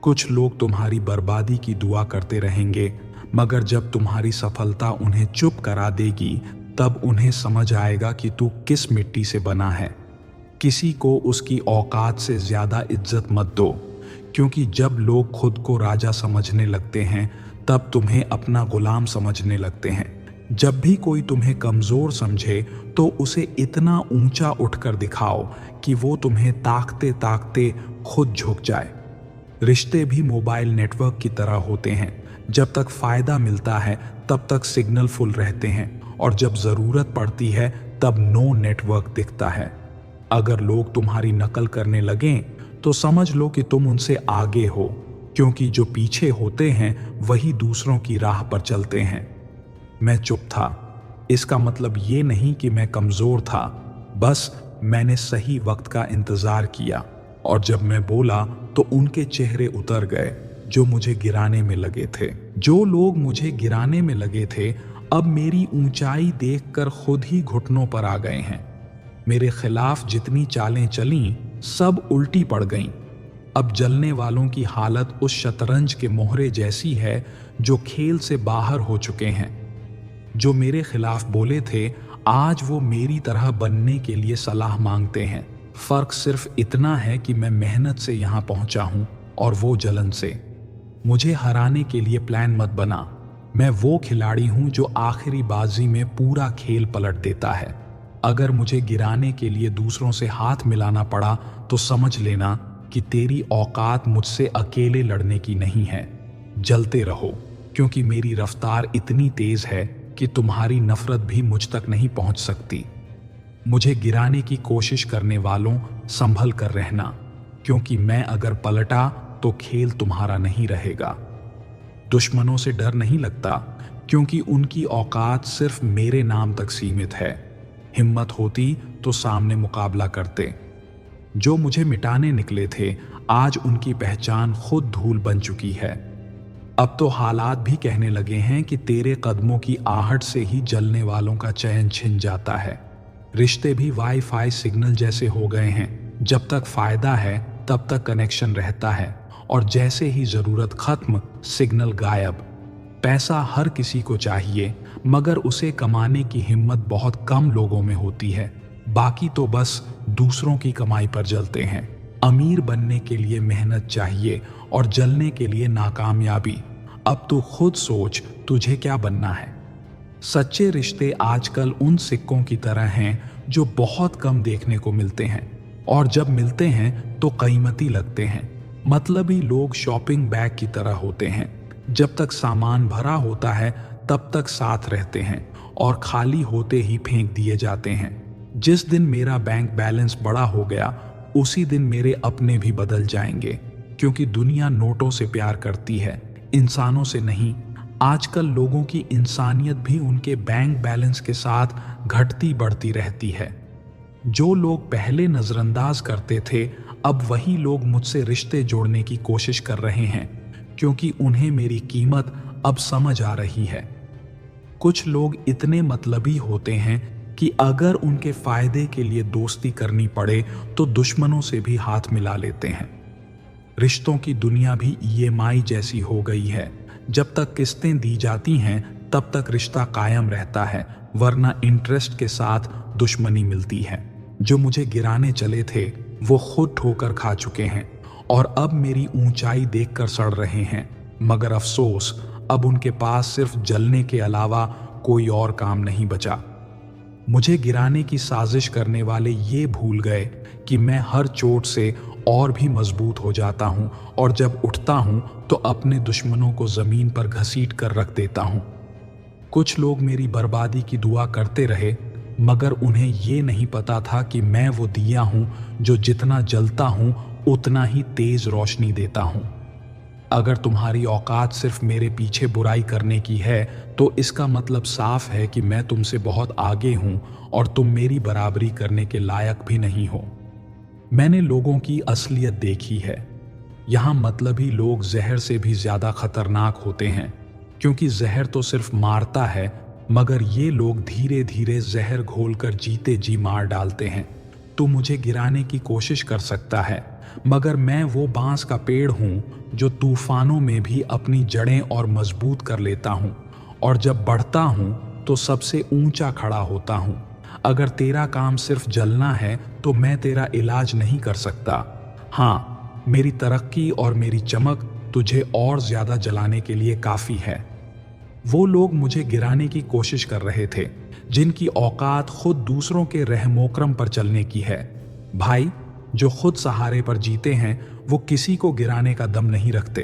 कुछ लोग तुम्हारी बर्बादी की दुआ करते रहेंगे, मगर जब तुम्हारी सफलता उन्हें चुप करा देगी तब उन्हें समझ आएगा कि तू किस मिट्टी से बना है। किसी को उसकी औकात से ज्यादा इज्जत मत दो, क्योंकि जब लोग खुद को राजा समझने लगते हैं तब तुम्हें अपना गुलाम समझने लगते हैं। जब भी कोई तुम्हें कमजोर समझे तो उसे इतना ऊंचा उठकर दिखाओ कि वो तुम्हें ताकते ताकते खुद झुक जाए। रिश्ते भी मोबाइल नेटवर्क की तरह होते हैं, जब तक फायदा मिलता है तब तक सिग्नल फुल रहते हैं और जब जरूरत पड़ती है तब नो नेटवर्क दिखता है। अगर लोग तुम्हारी नकल करने लगें तो समझ लो कि तुम उनसे आगे हो, क्योंकि जो पीछे होते हैं वही दूसरों की राह पर चलते हैं। मैं चुप था, इसका मतलब ये नहीं कि मैं कमजोर था, बस मैंने सही वक्त का इंतजार किया और जब मैं बोला तो उनके चेहरे उतर गए जो मुझे गिराने में लगे थे। जो लोग मुझे गिराने में लगे थे अब मेरी ऊंचाई देखकर खुद ही घुटनों पर आ गए हैं। मेरे खिलाफ जितनी चालें चलीं सब उल्टी पड़ गईं। अब जलने वालों की हालत उस शतरंज के मोहरे जैसी है जो खेल से बाहर हो चुके हैं। जो मेरे खिलाफ बोले थे आज वो मेरी तरह बनने के लिए सलाह मांगते हैं। फर्क सिर्फ इतना है कि मैं मेहनत से यहां पहुंचा हूं और वो जलन से। मुझे हराने के लिए प्लान मत बना। मैं वो खिलाड़ी हूं जो आखिरी बाजी में पूरा खेल पलट देता है। अगर मुझे गिराने के लिए दूसरों से हाथ मिलाना पड़ा तो समझ लेना कि तेरी औकात मुझसे अकेले लड़ने की नहीं है। जलते रहो, क्योंकि मेरी रफ्तार इतनी तेज है कि तुम्हारी नफरत भी मुझ तक नहीं पहुंच सकती। मुझे गिराने की कोशिश करने वालों संभल कर रहना, क्योंकि मैं अगर पलटा तो खेल तुम्हारा नहीं रहेगा। दुश्मनों से डर नहीं लगता, क्योंकि उनकी औकात सिर्फ मेरे नाम तक सीमित है। हिम्मत होती तो सामने मुकाबला करते। जो मुझे मिटाने निकले थे आज उनकी पहचान खुद धूल बन चुकी है। अब तो हालात भी कहने लगे हैं कि तेरे कदमों की आहट से ही जलने वालों का चैन छिन जाता है। रिश्ते भी वाईफाई सिग्नल जैसे हो गए हैं, जब तक फायदा है तब तक कनेक्शन रहता है और जैसे ही जरूरत खत्म सिग्नल गायब। पैसा हर किसी को चाहिए, मगर उसे कमाने की हिम्मत बहुत कम लोगों में होती है। बाकी तो बस दूसरों की कमाई पर जलते हैं। अमीर बनने के लिए मेहनत चाहिए और जलने के लिए नाकामयाबी। अब तू खुद सोच तुझे क्या बनना है। सच्चे रिश्ते आजकल उन सिक्कों की तरह हैं जो बहुत कम देखने को मिलते हैं और जब मिलते हैं तो कीमती लगते हैं। मतलबी लोग शॉपिंग बैग की तरह होते हैं, जब तक सामान भरा होता है तब तक साथ रहते हैं और खाली होते ही फेंक दिए जाते हैं। जिस दिन मेरा बैंक बैलेंस बड़ा हो गया उसी दिन मेरे अपने भी बदल जाएंगे, क्योंकि दुनिया नोटों से प्यार करती है, इंसानों से नहीं। आजकल लोगों की इंसानियत भी उनके बैंक बैलेंस के साथ घटती बढ़ती रहती है। जो लोग पहले नजरअंदाज करते थे अब वही लोग मुझसे रिश्ते जोड़ने की कोशिश कर रहे हैं, क्योंकि उन्हें मेरी कीमत अब समझ आ रही है। कुछ लोग इतने मतलबी होते हैं कि अगर उनके फायदे के लिए दोस्ती करनी पड़े तो दुश्मनों से भी हाथ मिला लेते हैं। रिश्तों की दुनिया भी ईएमआई जैसी हो गई है। जब तक किस्तें दी जाती हैं तब तक रिश्ता कायम रहता है, वरना इंटरेस्ट के साथ दुश्मनी मिलती है। जो मुझे गिराने चले थे वो खुद ठोकर खा चुके हैं और अब मेरी ऊंचाई देखकर सड़ रहे हैं, मगर अफसोस अब उनके पास सिर्फ जलने के अलावा कोई और काम नहीं बचा। मुझे गिराने की साजिश करने वाले ये भूल गए कि मैं हर चोट से और भी मजबूत हो जाता हूं और जब उठता हूं तो अपने दुश्मनों को जमीन पर घसीट कर रख देता हूं। कुछ लोग मेरी बर्बादी की दुआ करते रहे, मगर उन्हें ये नहीं पता था कि मैं वो दिया हूं जो जितना जलता हूं उतना ही तेज रोशनी देता हूं। अगर तुम्हारी औकात सिर्फ मेरे पीछे बुराई करने की है तो इसका मतलब साफ है कि मैं तुमसे बहुत आगे हूं और तुम मेरी बराबरी करने के लायक भी नहीं हो। मैंने लोगों की असलियत देखी है। यहाँ मतलबी लोग जहर से भी ज्यादा खतरनाक होते हैं, क्योंकि जहर तो सिर्फ मारता है, मगर ये लोग धीरे धीरे जहर घोलकर जीते जी मार डालते हैं। तू मुझे गिराने की कोशिश कर सकता है, मगर मैं वो बांस का पेड़ हूँ जो तूफानों में भी अपनी जड़ें और मजबूत कर लेता हूँ, और जब बढ़ता हूँ तो सबसे ऊंचा खड़ा होता हूँ। अगर तेरा काम सिर्फ जलना है तो मैं तेरा इलाज नहीं कर सकता। हाँ, मेरी तरक्की और मेरी चमक तुझे और ज्यादा जलाने के लिए काफी है। वो लोग मुझे गिराने की कोशिश कर रहे थे जिनकी औकात खुद दूसरों के रहमोकरम पर चलने की है। भाई, जो खुद सहारे पर जीते हैं वो किसी को गिराने का दम नहीं रखते।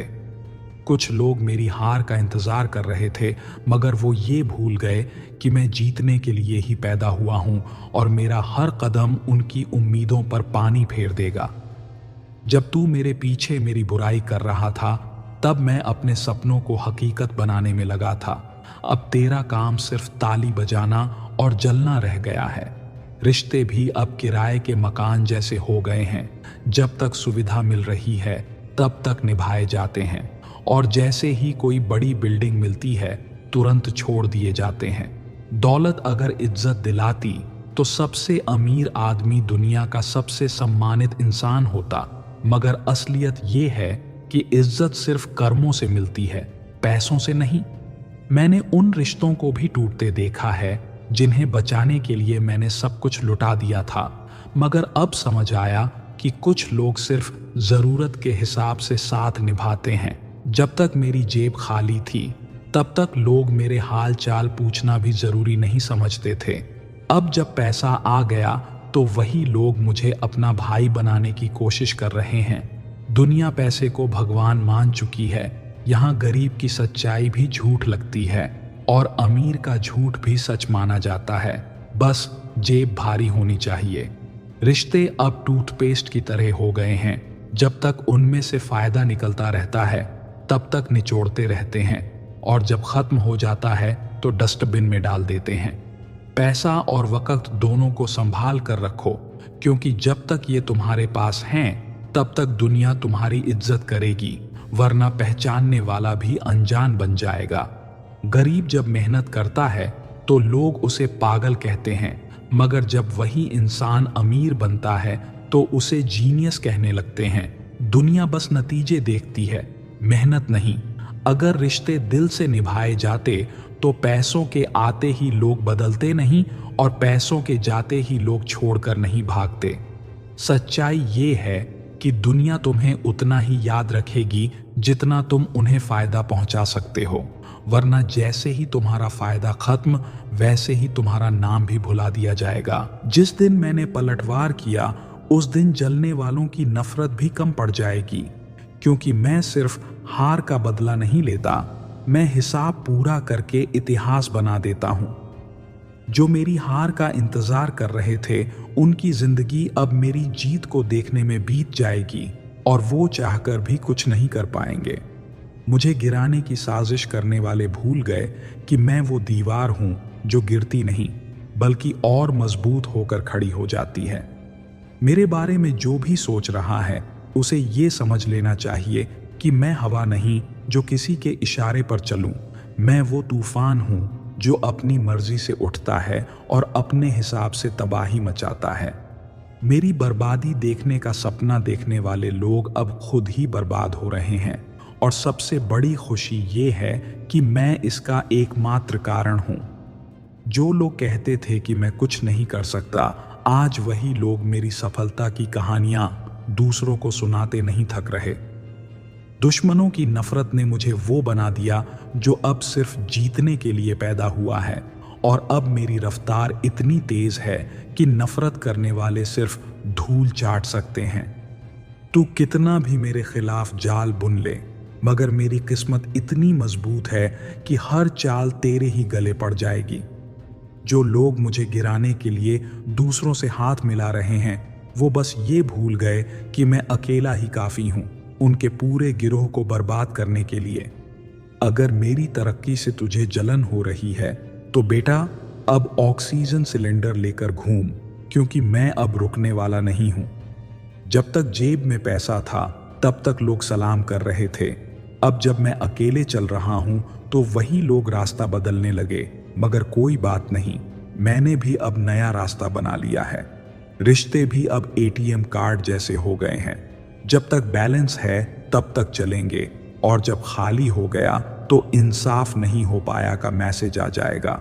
कुछ लोग मेरी हार का इंतजार कर रहे थे, मगर वो ये भूल गए कि मैं जीतने के लिए ही पैदा हुआ हूं और मेरा हर कदम उनकी उम्मीदों पर पानी फेर देगा। जब तू मेरे पीछे मेरी बुराई कर रहा था तब मैं अपने सपनों को हकीकत बनाने में लगा था। अब तेरा काम सिर्फ ताली बजाना और जलना रह गया है। रिश्ते भी अब किराए के मकान जैसे हो गए हैं। जब तक सुविधा मिल रही है तब तक निभाए जाते हैं, और जैसे ही कोई बड़ी बिल्डिंग मिलती है तुरंत छोड़ दिए जाते हैं। दौलत अगर इज्जत दिलाती तो सबसे अमीर आदमी दुनिया का सबसे सम्मानित इंसान होता, मगर असलियत ये है कि इज्जत सिर्फ कर्मों से मिलती है, पैसों से नहीं। मैंने उन रिश्तों को भी टूटते देखा है जिन्हें बचाने के लिए मैंने सब कुछ लुटा दिया था, मगर अब समझ आया कि कुछ लोग सिर्फ जरूरत के हिसाब से साथ निभाते हैं। जब तक मेरी जेब खाली थी तब तक लोग मेरे हाल चाल पूछना भी जरूरी नहीं समझते थे। अब जब पैसा आ गया तो वही लोग मुझे अपना भाई बनाने की कोशिश कर रहे हैं। दुनिया पैसे को भगवान मान चुकी है। यहाँ गरीब की सच्चाई भी झूठ लगती है और अमीर का झूठ भी सच माना जाता है। बस जेब भारी होनी चाहिए। रिश्ते अब टूथपेस्ट की तरह हो गए हैं। जब तक उनमें से फायदा निकलता रहता है तब तक निचोड़ते रहते हैं, और जब खत्म हो जाता है तो डस्टबिन में डाल देते हैं। पैसा और वक्त दोनों को संभाल कर रखो, क्योंकि जब तक ये तुम्हारे पास हैं तब तक दुनिया तुम्हारी इज्जत करेगी, वरना पहचानने वाला भी अनजान बन जाएगा। गरीब जब मेहनत करता है तो लोग उसे पागल कहते हैं, मगर जब वही इंसान अमीर बनता है तो उसे जीनियस कहने लगते हैं। दुनिया बस नतीजे देखती है, मेहनत नहीं। अगर रिश्ते दिल से निभाए जाते तो पैसों के आते ही लोग बदलते नहीं, और पैसों के जाते ही लोग छोड़कर नहीं भागते। सच्चाई ये है कि दुनिया तुम्हें उतना ही याद रखेगी जितना तुम उन्हें फायदा पहुंचा सकते हो, वरना जैसे ही तुम्हारा फायदा खत्म वैसे ही तुम्हारा नाम भी भुला दिया जाएगा। जिस दिन मैंने पलटवार किया उस दिन जलने वालों की नफरत भी कम पड़ जाएगी, क्योंकि मैं सिर्फ हार का बदला नहीं लेता, मैं हिसाब पूरा करके इतिहास बना देता हूं। जो मेरी हार का इंतजार कर रहे थे उनकी जिंदगी अब मेरी जीत को देखने में बीत जाएगी, और वो चाहकर भी कुछ नहीं कर पाएंगे। मुझे गिराने की साजिश करने वाले भूल गए कि मैं वो दीवार हूं जो गिरती नहीं बल्कि और मजबूत होकर खड़ी हो जाती है। मेरे बारे में जो भी सोच रहा है उसे ये समझ लेना चाहिए कि मैं हवा नहीं जो किसी के इशारे पर चलूं। मैं वो तूफान हूं जो अपनी मर्जी से उठता है और अपने हिसाब से तबाही मचाता है। मेरी बर्बादी देखने का सपना देखने वाले लोग अब खुद ही बर्बाद हो रहे हैं, और सबसे बड़ी खुशी ये है कि मैं इसका एकमात्र कारण हूं। जो लोग कहते थे कि मैं कुछ नहीं कर सकता, आज वही लोग मेरी सफलता की कहानियां दूसरों को सुनाते नहीं थक रहे। दुश्मनों की नफरत ने मुझे वो बना दिया जो अब सिर्फ जीतने के लिए पैदा हुआ है, और अब मेरी रफ्तार इतनी तेज है कि नफरत करने वाले सिर्फ धूल चाट सकते हैं। तू कितना भी मेरे खिलाफ जाल बुन ले, मगर मेरी किस्मत इतनी मजबूत है कि हर चाल तेरे ही गले पड़ जाएगी। जो लोग मुझे गिराने के लिए दूसरों से हाथ मिला रहे हैं वो बस ये भूल गए कि मैं अकेला ही काफी हूं उनके पूरे गिरोह को बर्बाद करने के लिए। अगर मेरी तरक्की से तुझे जलन हो रही है तो बेटा अब ऑक्सीजन सिलेंडर लेकर घूम, क्योंकि मैं अब रुकने वाला नहीं हूं। जब तक जेब में पैसा था तब तक लोग सलाम कर रहे थे। अब जब मैं अकेले चल रहा हूं तो वही लोग रास्ता बदलने लगे, मगर कोई बात नहीं, मैंने भी अब नया रास्ता बना लिया है। रिश्ते भी अब एटीएम कार्ड जैसे हो गए हैं। जब तक बैलेंस है तब तक चलेंगे, और जब खाली हो गया तो इंसाफ नहीं हो पाया का मैसेज आ जाएगा।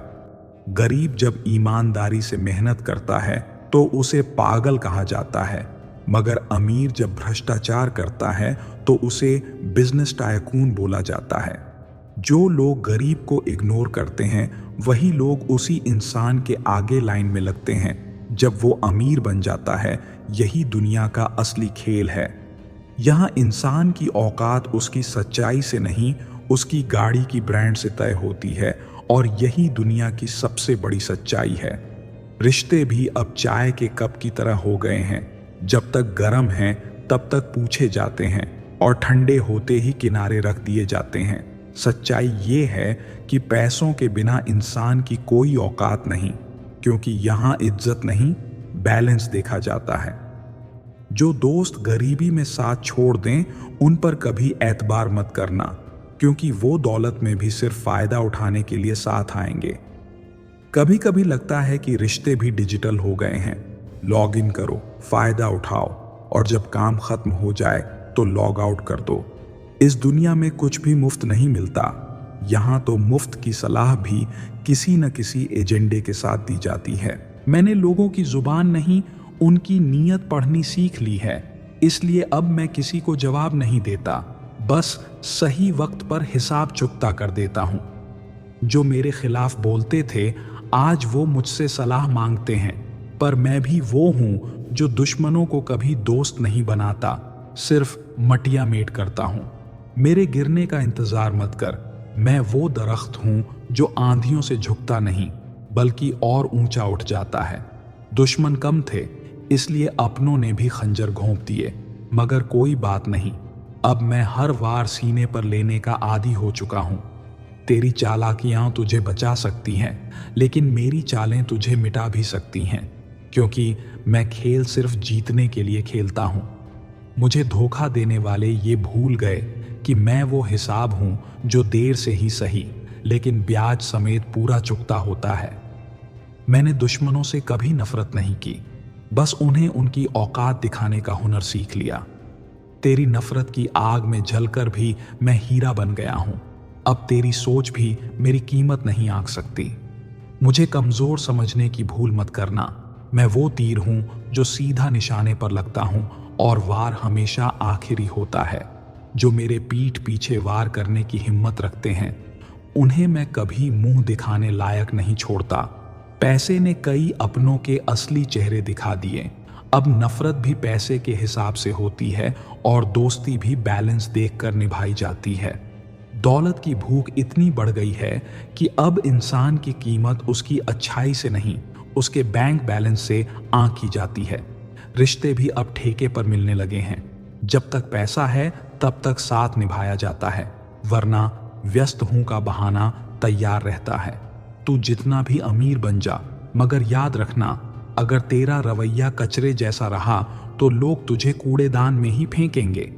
गरीब जब ईमानदारी से मेहनत करता है तो उसे पागल कहा जाता है, मगर अमीर जब भ्रष्टाचार करता है तो उसे बिजनेस टायकून बोला जाता है। जो लोग गरीब को इग्नोर करते हैं वही लोग उसी इंसान के आगे लाइन में लगते हैं जब वो अमीर बन जाता है। यही दुनिया का असली खेल है। यहाँ इंसान की औकात उसकी सच्चाई से नहीं, उसकी गाड़ी की ब्रांड से तय होती है, और यही दुनिया की सबसे बड़ी सच्चाई है। रिश्ते भी अब चाय के कप की तरह हो गए हैं, जब तक गर्म हैं तब तक पूछे जाते हैं और ठंडे होते ही किनारे रख दिए जाते हैं। सच्चाई ये है कि पैसों के बिना इंसान की कोई औकात नहीं, क्योंकि यहाँ इज्जत नहीं, बैलेंस देखा जाता है। जो दोस्त गरीबी में साथ छोड़ दें उन पर कभी एतबार मत करना, क्योंकि वो दौलत में भी सिर्फ फायदा उठाने के लिए साथ आएंगे। कभी कभी लगता है कि रिश्ते भी डिजिटल हो गए हैं। लॉग इन करो, फायदा उठाओ, और जब काम खत्म हो जाए तो लॉग आउट कर दो। इस दुनिया में कुछ भी मुफ्त नहीं मिलता। यहाँ तो मुफ्त की सलाह भी किसी न किसी एजेंडे के साथ दी जाती है। मैंने लोगों की जुबान नहीं, उनकी नीयत पढ़नी सीख ली है, इसलिए अब मैं किसी को जवाब नहीं देता, बस सही वक्त पर हिसाब चुकता कर देता हूँ। जो मेरे खिलाफ बोलते थे आज वो मुझसे सलाह मांगते हैं, पर मैं भी वो हूँ जो दुश्मनों को कभी दोस्त नहीं बनाता, सिर्फ मटिया मेट करता हूँ। मेरे गिरने का इंतजार मत कर, मैं वो दरख्त हूँ जो आंधियों से झुकता नहीं बल्कि और ऊंचा उठ जाता है। दुश्मन कम थे इसलिए अपनों ने भी खंजर घोंप दिए, मगर कोई बात नहीं, अब मैं हर वार सीने पर लेने का आदी हो चुका हूँ। तेरी चालाकियां तुझे बचा सकती हैं, लेकिन मेरी चालें तुझे मिटा भी सकती हैं, क्योंकि मैं खेल सिर्फ जीतने के लिए खेलता हूँ। मुझे धोखा देने वाले ये भूल गए कि मैं वो हिसाब हूँ जो देर से ही सही लेकिन ब्याज समेत पूरा चुकता होता है। मैंने दुश्मनों से कभी नफरत नहीं की, बस उन्हें उनकी औकात दिखाने का हुनर सीख लिया। तेरी नफरत की आग में जलकर भी मैं हीरा बन गया हूं। अब तेरी सोच भी मेरी कीमत नहीं आंक सकती। मुझे कमजोर समझने की भूल मत करना। मैं वो तीर हूं जो सीधा निशाने पर लगता हूं और वार हमेशा आखिरी होता है। जो मेरे पीठ पीछे वार करने की हिम्मत रखते हैं उन्हें मैं कभी मुंह दिखाने लायक नहीं छोड़ता। पैसे ने कई अपनों के असली चेहरे दिखा दिए। अब नफरत भी पैसे के हिसाब से होती है और दोस्ती भी बैलेंस देखकर निभाई जाती है। दौलत की भूख इतनी बढ़ गई है कि अब इंसान की कीमत उसकी अच्छाई से नहीं, उसके बैंक बैलेंस से आंकी जाती है। रिश्ते भी अब ठेके पर मिलने लगे हैं। जब तक पैसा है तब तक साथ निभाया जाता है, वरना व्यस्त हूं का बहाना तैयार रहता है। तू जितना भी अमीर बन जा, मगर याद रखना, अगर तेरा रवैया कचरे जैसा रहा तो लोग तुझे कूड़ेदान में ही फेंकेंगे।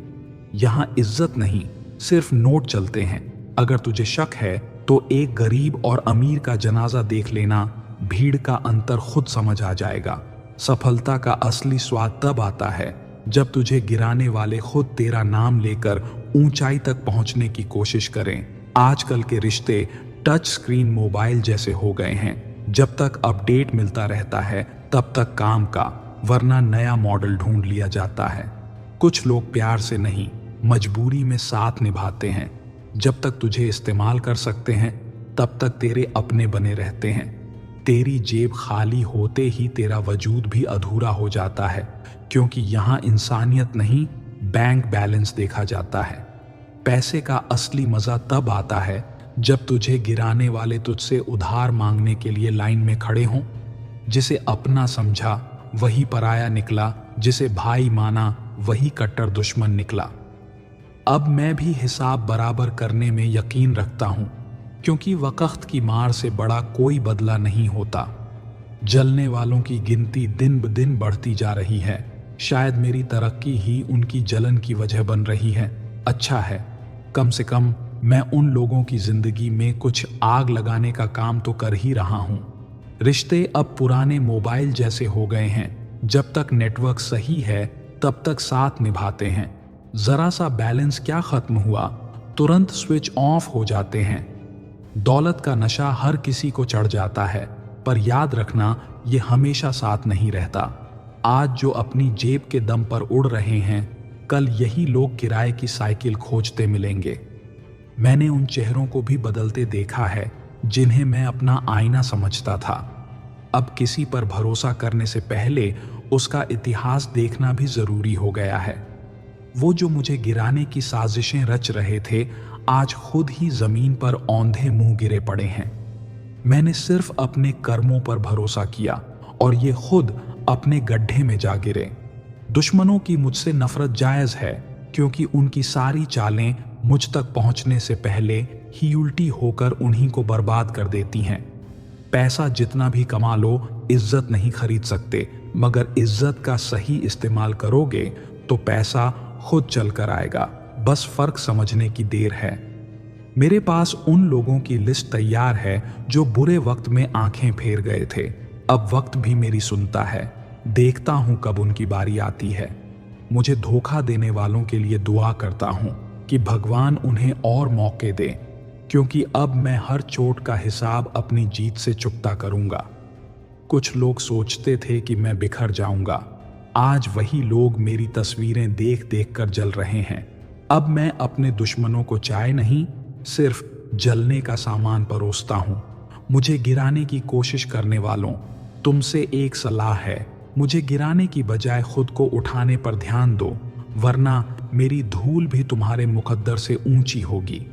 यहाँ इज्जत नहीं, सिर्फ नोट चलते हैं। अगर तुझे शक है तो एक गरीब और अमीर का जनाजा देख लेना, भीड़ का अंतर खुद समझ आ जाएगा। सफलता का असली स्वाद तब आता है जब तुझे गिराने वाले खुद तेरा नाम लेकर ऊंचाई तक पहुंचने की कोशिश करें। आजकल के रिश्ते टच स्क्रीन मोबाइल जैसे हो गए हैं। जब तक अपडेट मिलता रहता है तब तक काम का, वरना नया मॉडल ढूंढ लिया जाता है। कुछ लोग प्यार से नहीं, मजबूरी में साथ निभाते हैं। जब तक तुझे इस्तेमाल कर सकते हैं तब तक तेरे अपने बने रहते हैं। तेरी जेब खाली होते ही तेरा वजूद भी अधूरा हो जाता है, क्योंकि यहाँ इंसानियत नहीं, बैंक बैलेंस देखा जाता है। पैसे का असली मजा तब आता है जब तुझे गिराने वाले तुझसे उधार मांगने के लिए लाइन में खड़े हों। जिसे अपना समझा वही पराया निकला, जिसे भाई माना वही कट्टर दुश्मन निकला। अब मैं भी हिसाब बराबर करने में यकीन रखता हूं, क्योंकि वक्त की मार से बड़ा कोई बदला नहीं होता। जलने वालों की गिनती दिन ब दिन बढ़ती जा रही है। शायद मेरी तरक्की ही उनकी जलन की वजह बन रही है। अच्छा है, कम से कम मैं उन लोगों की जिंदगी में कुछ आग लगाने का काम तो कर ही रहा हूं। रिश्ते अब पुराने मोबाइल जैसे हो गए हैं। जब तक नेटवर्क सही है तब तक साथ निभाते हैं, जरा सा बैलेंस क्या खत्म हुआ, तुरंत स्विच ऑफ हो जाते हैं। दौलत का नशा हर किसी को चढ़ जाता है, पर याद रखना ये हमेशा साथ नहीं रहता। आज जो अपनी जेब के दम पर उड़ रहे हैं, कल यही लोग किराए की साइकिल खोजते मिलेंगे। मैंने उन चेहरों को भी बदलते देखा है जिन्हें मैं अपना आईना समझता था। अब किसी पर भरोसा करने से पहले उसका इतिहास देखना भी जरूरी हो गया है। वो जो मुझे गिराने की साजिशें रच रहे थे, आज खुद ही जमीन पर औंधे मुंह गिरे पड़े हैं। मैंने सिर्फ अपने कर्मों पर भरोसा किया और ये खुद अपने गड्ढे में जा गिरे। दुश्मनों की मुझसे नफरत जायज है, क्योंकि उनकी सारी चालें मुझ तक पहुंचने से पहले ही उल्टी होकर उन्हीं को बर्बाद कर देती हैं। पैसा जितना भी कमा लो, इज्जत नहीं खरीद सकते, मगर इज्जत का सही इस्तेमाल करोगे तो पैसा खुद चल कर आएगा। बस फर्क समझने की देर है। मेरे पास उन लोगों की लिस्ट तैयार है जो बुरे वक्त में आंखें फेर गए थे। अब वक्त भी मेरी सुनता है। देखता हूं कब उनकी बारी आती है। मुझे धोखा देने वालों के लिए दुआ करता हूं कि भगवान उन्हें और मौके दे, क्योंकि अब मैं हर चोट का हिसाब अपनी जीत से चुकता करूंगा। कुछ लोग सोचते थे कि मैं बिखर जाऊंगा। आज वही लोग मेरी तस्वीरें देख देख कर जल रहे हैं। अब मैं अपने दुश्मनों को चाय नहीं, सिर्फ जलने का सामान परोसता हूं। मुझे गिराने की कोशिश करने वालों, तुमसे एक सलाह है, मुझे गिराने की बजाय खुद को उठाने पर ध्यान दो, वरना मेरी धूल भी तुम्हारे मुकद्दर से ऊंची होगी।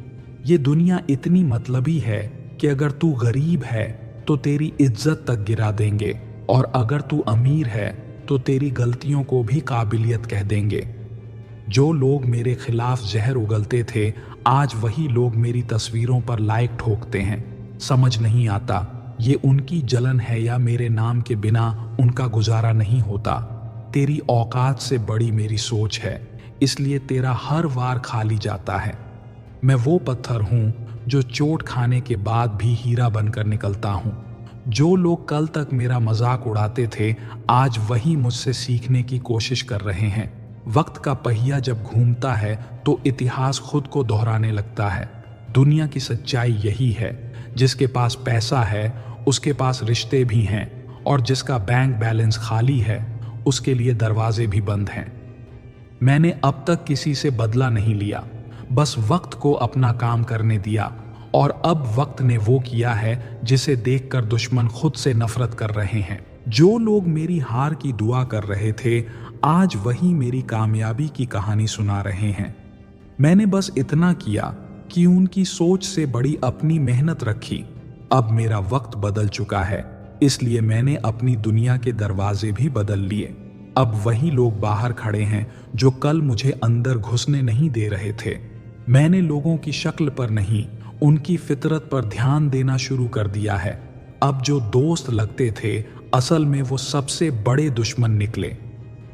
ये दुनिया इतनी मतलबी है कि अगर तू गरीब है तो तेरी इज्जत तक गिरा देंगे, और अगर तू अमीर है तो तेरी गलतियों को भी काबिलियत कह देंगे। जो लोग मेरे खिलाफ जहर उगलते थे, आज वही लोग मेरी तस्वीरों पर लाइक ठोकते हैं। समझ नहीं आता ये उनकी जलन है या मेरे नाम के बिना उनका गुजारा नहीं होता। तेरी औकात से बड़ी मेरी सोच है, इसलिए तेरा हर वार खाली जाता है। मैं वो पत्थर हूं जो चोट खाने के बाद भी हीरा बनकर निकलता हूं। जो लोग कल तक मेरा मजाक उड़ाते थे, आज वही मुझसे सीखने की कोशिश कर रहे हैं। वक्त का पहिया जब घूमता है तो इतिहास खुद को दोहराने लगता है। दुनिया की सच्चाई यही है, जिसके पास पैसा है उसके पास रिश्ते भी हैं, और जिसका बैंक बैलेंस खाली है उसके लिए दरवाजे भी बंद हैं। मैंने अब तक किसी से बदला नहीं लिया, बस वक्त को अपना काम करने दिया, और अब वक्त ने वो किया है जिसे देखकर दुश्मन खुद से नफरत कर रहे हैं। जो लोग मेरी हार की दुआ कर रहे थे, आज वही मेरी कामयाबी की कहानी सुना रहे हैं। मैंने बस इतना किया कि उनकी सोच से बड़ी अपनी मेहनत रखी। अब मेरा वक्त बदल चुका है, इसलिए मैंने अपनी दुनिया के दरवाजे भी बदल लिए। अब वही लोग बाहर खड़े हैं जो कल मुझे अंदर घुसने नहीं दे रहे थे। मैंने लोगों की शक्ल पर नहीं, उनकी फितरत पर ध्यान देना शुरू कर दिया है। अब जो दोस्त लगते थे, असल में वो सबसे बड़े दुश्मन निकले।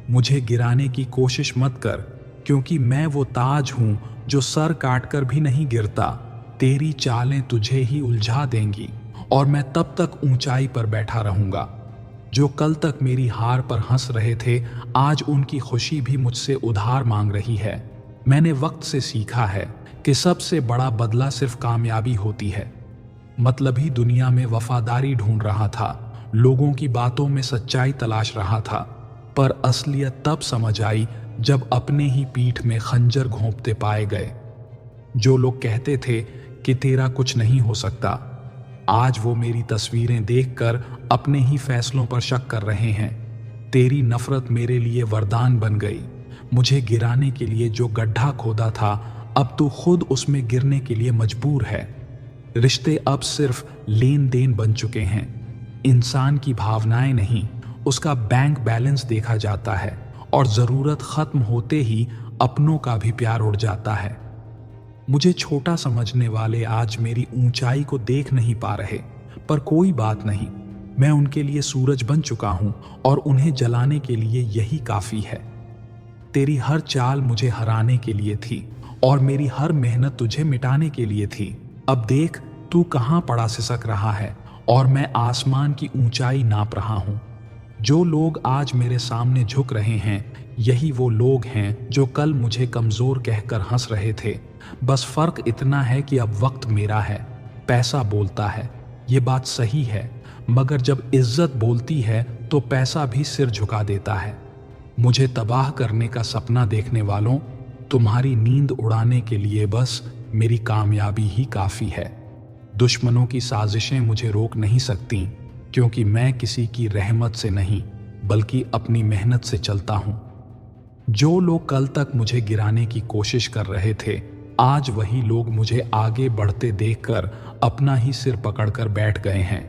मुझे गिराने की कोशिश मत कर, क्योंकि मैं वो ताज हूं जो सर काटकर भी नहीं गिरता। तेरी चालें तुझे ही उलझा देंगी, और मैं तब तक ऊंचाई पर बैठा रहूंगा। जो कल तक मेरी हार पर हंस रहे थे, आज उनकी खुशी भी मुझसे उधार मांग रही है। मैंने वक्त से सीखा है कि सबसे बड़ा बदला सिर्फ कामयाबी होती है। मतलबी दुनिया में वफादारी ढूंढ रहा था, लोगों की बातों में सच्चाई तलाश रहा था, पर असलियत तब समझ आई जब अपने ही पीठ में खंजर घोंपते पाए गए। जो लोग कहते थे कि तेरा कुछ नहीं हो सकता, आज वो मेरी तस्वीरें देखकर अपने ही फैसलों पर शक कर रहे हैं। तेरी नफरत मेरे लिए वरदान बन गई। मुझे गिराने के लिए जो गड्ढा खोदा था, अब तू खुद उसमें गिरने के लिए मजबूर है। रिश्ते अब सिर्फ लेन देन बन चुके हैं। इंसान की भावनाएं नहीं, उसका बैंक बैलेंस देखा जाता है, और जरूरत खत्म होते ही अपनों का भी प्यार उड़ जाता है। मुझे छोटा समझने वाले आज मेरी ऊंचाई को देख नहीं पा रहे, पर कोई बात नहीं, मैं उनके लिए सूरज बन चुका हूं, और उन्हें जलाने के लिए यही काफी है। तेरी हर चाल मुझे हराने के लिए थी, और मेरी हर मेहनत तुझे मिटाने के लिए थी। अब देख तू कहां पड़ा सिसक रहा है, और मैं आसमान की ऊंचाई नाप रहा हूं। जो लोग आज मेरे सामने झुक रहे हैं, यही वो लोग हैं जो कल मुझे कमजोर कहकर हंस रहे थे। बस फर्क इतना है कि अब वक्त मेरा है, पैसा बोलता है, ये बात सही है, मगर जब इज्जत बोलती है तो पैसा भी सिर झुका देता है। मुझे तबाह करने का सपना देखने वालों, तुम्हारी नींद उड़ाने के लिए बस मेरी कामयाबी ही काफी है। दुश्मनों की साजिशें मुझे रोक नहीं सकती, क्योंकि मैं किसी की रहमत से नहीं बल्कि अपनी मेहनत से चलता हूं। जो लोग कल तक मुझे गिराने की कोशिश कर रहे थे, आज वही लोग मुझे आगे बढ़ते देखकर अपना ही सिर पकड़कर बैठ गए हैं।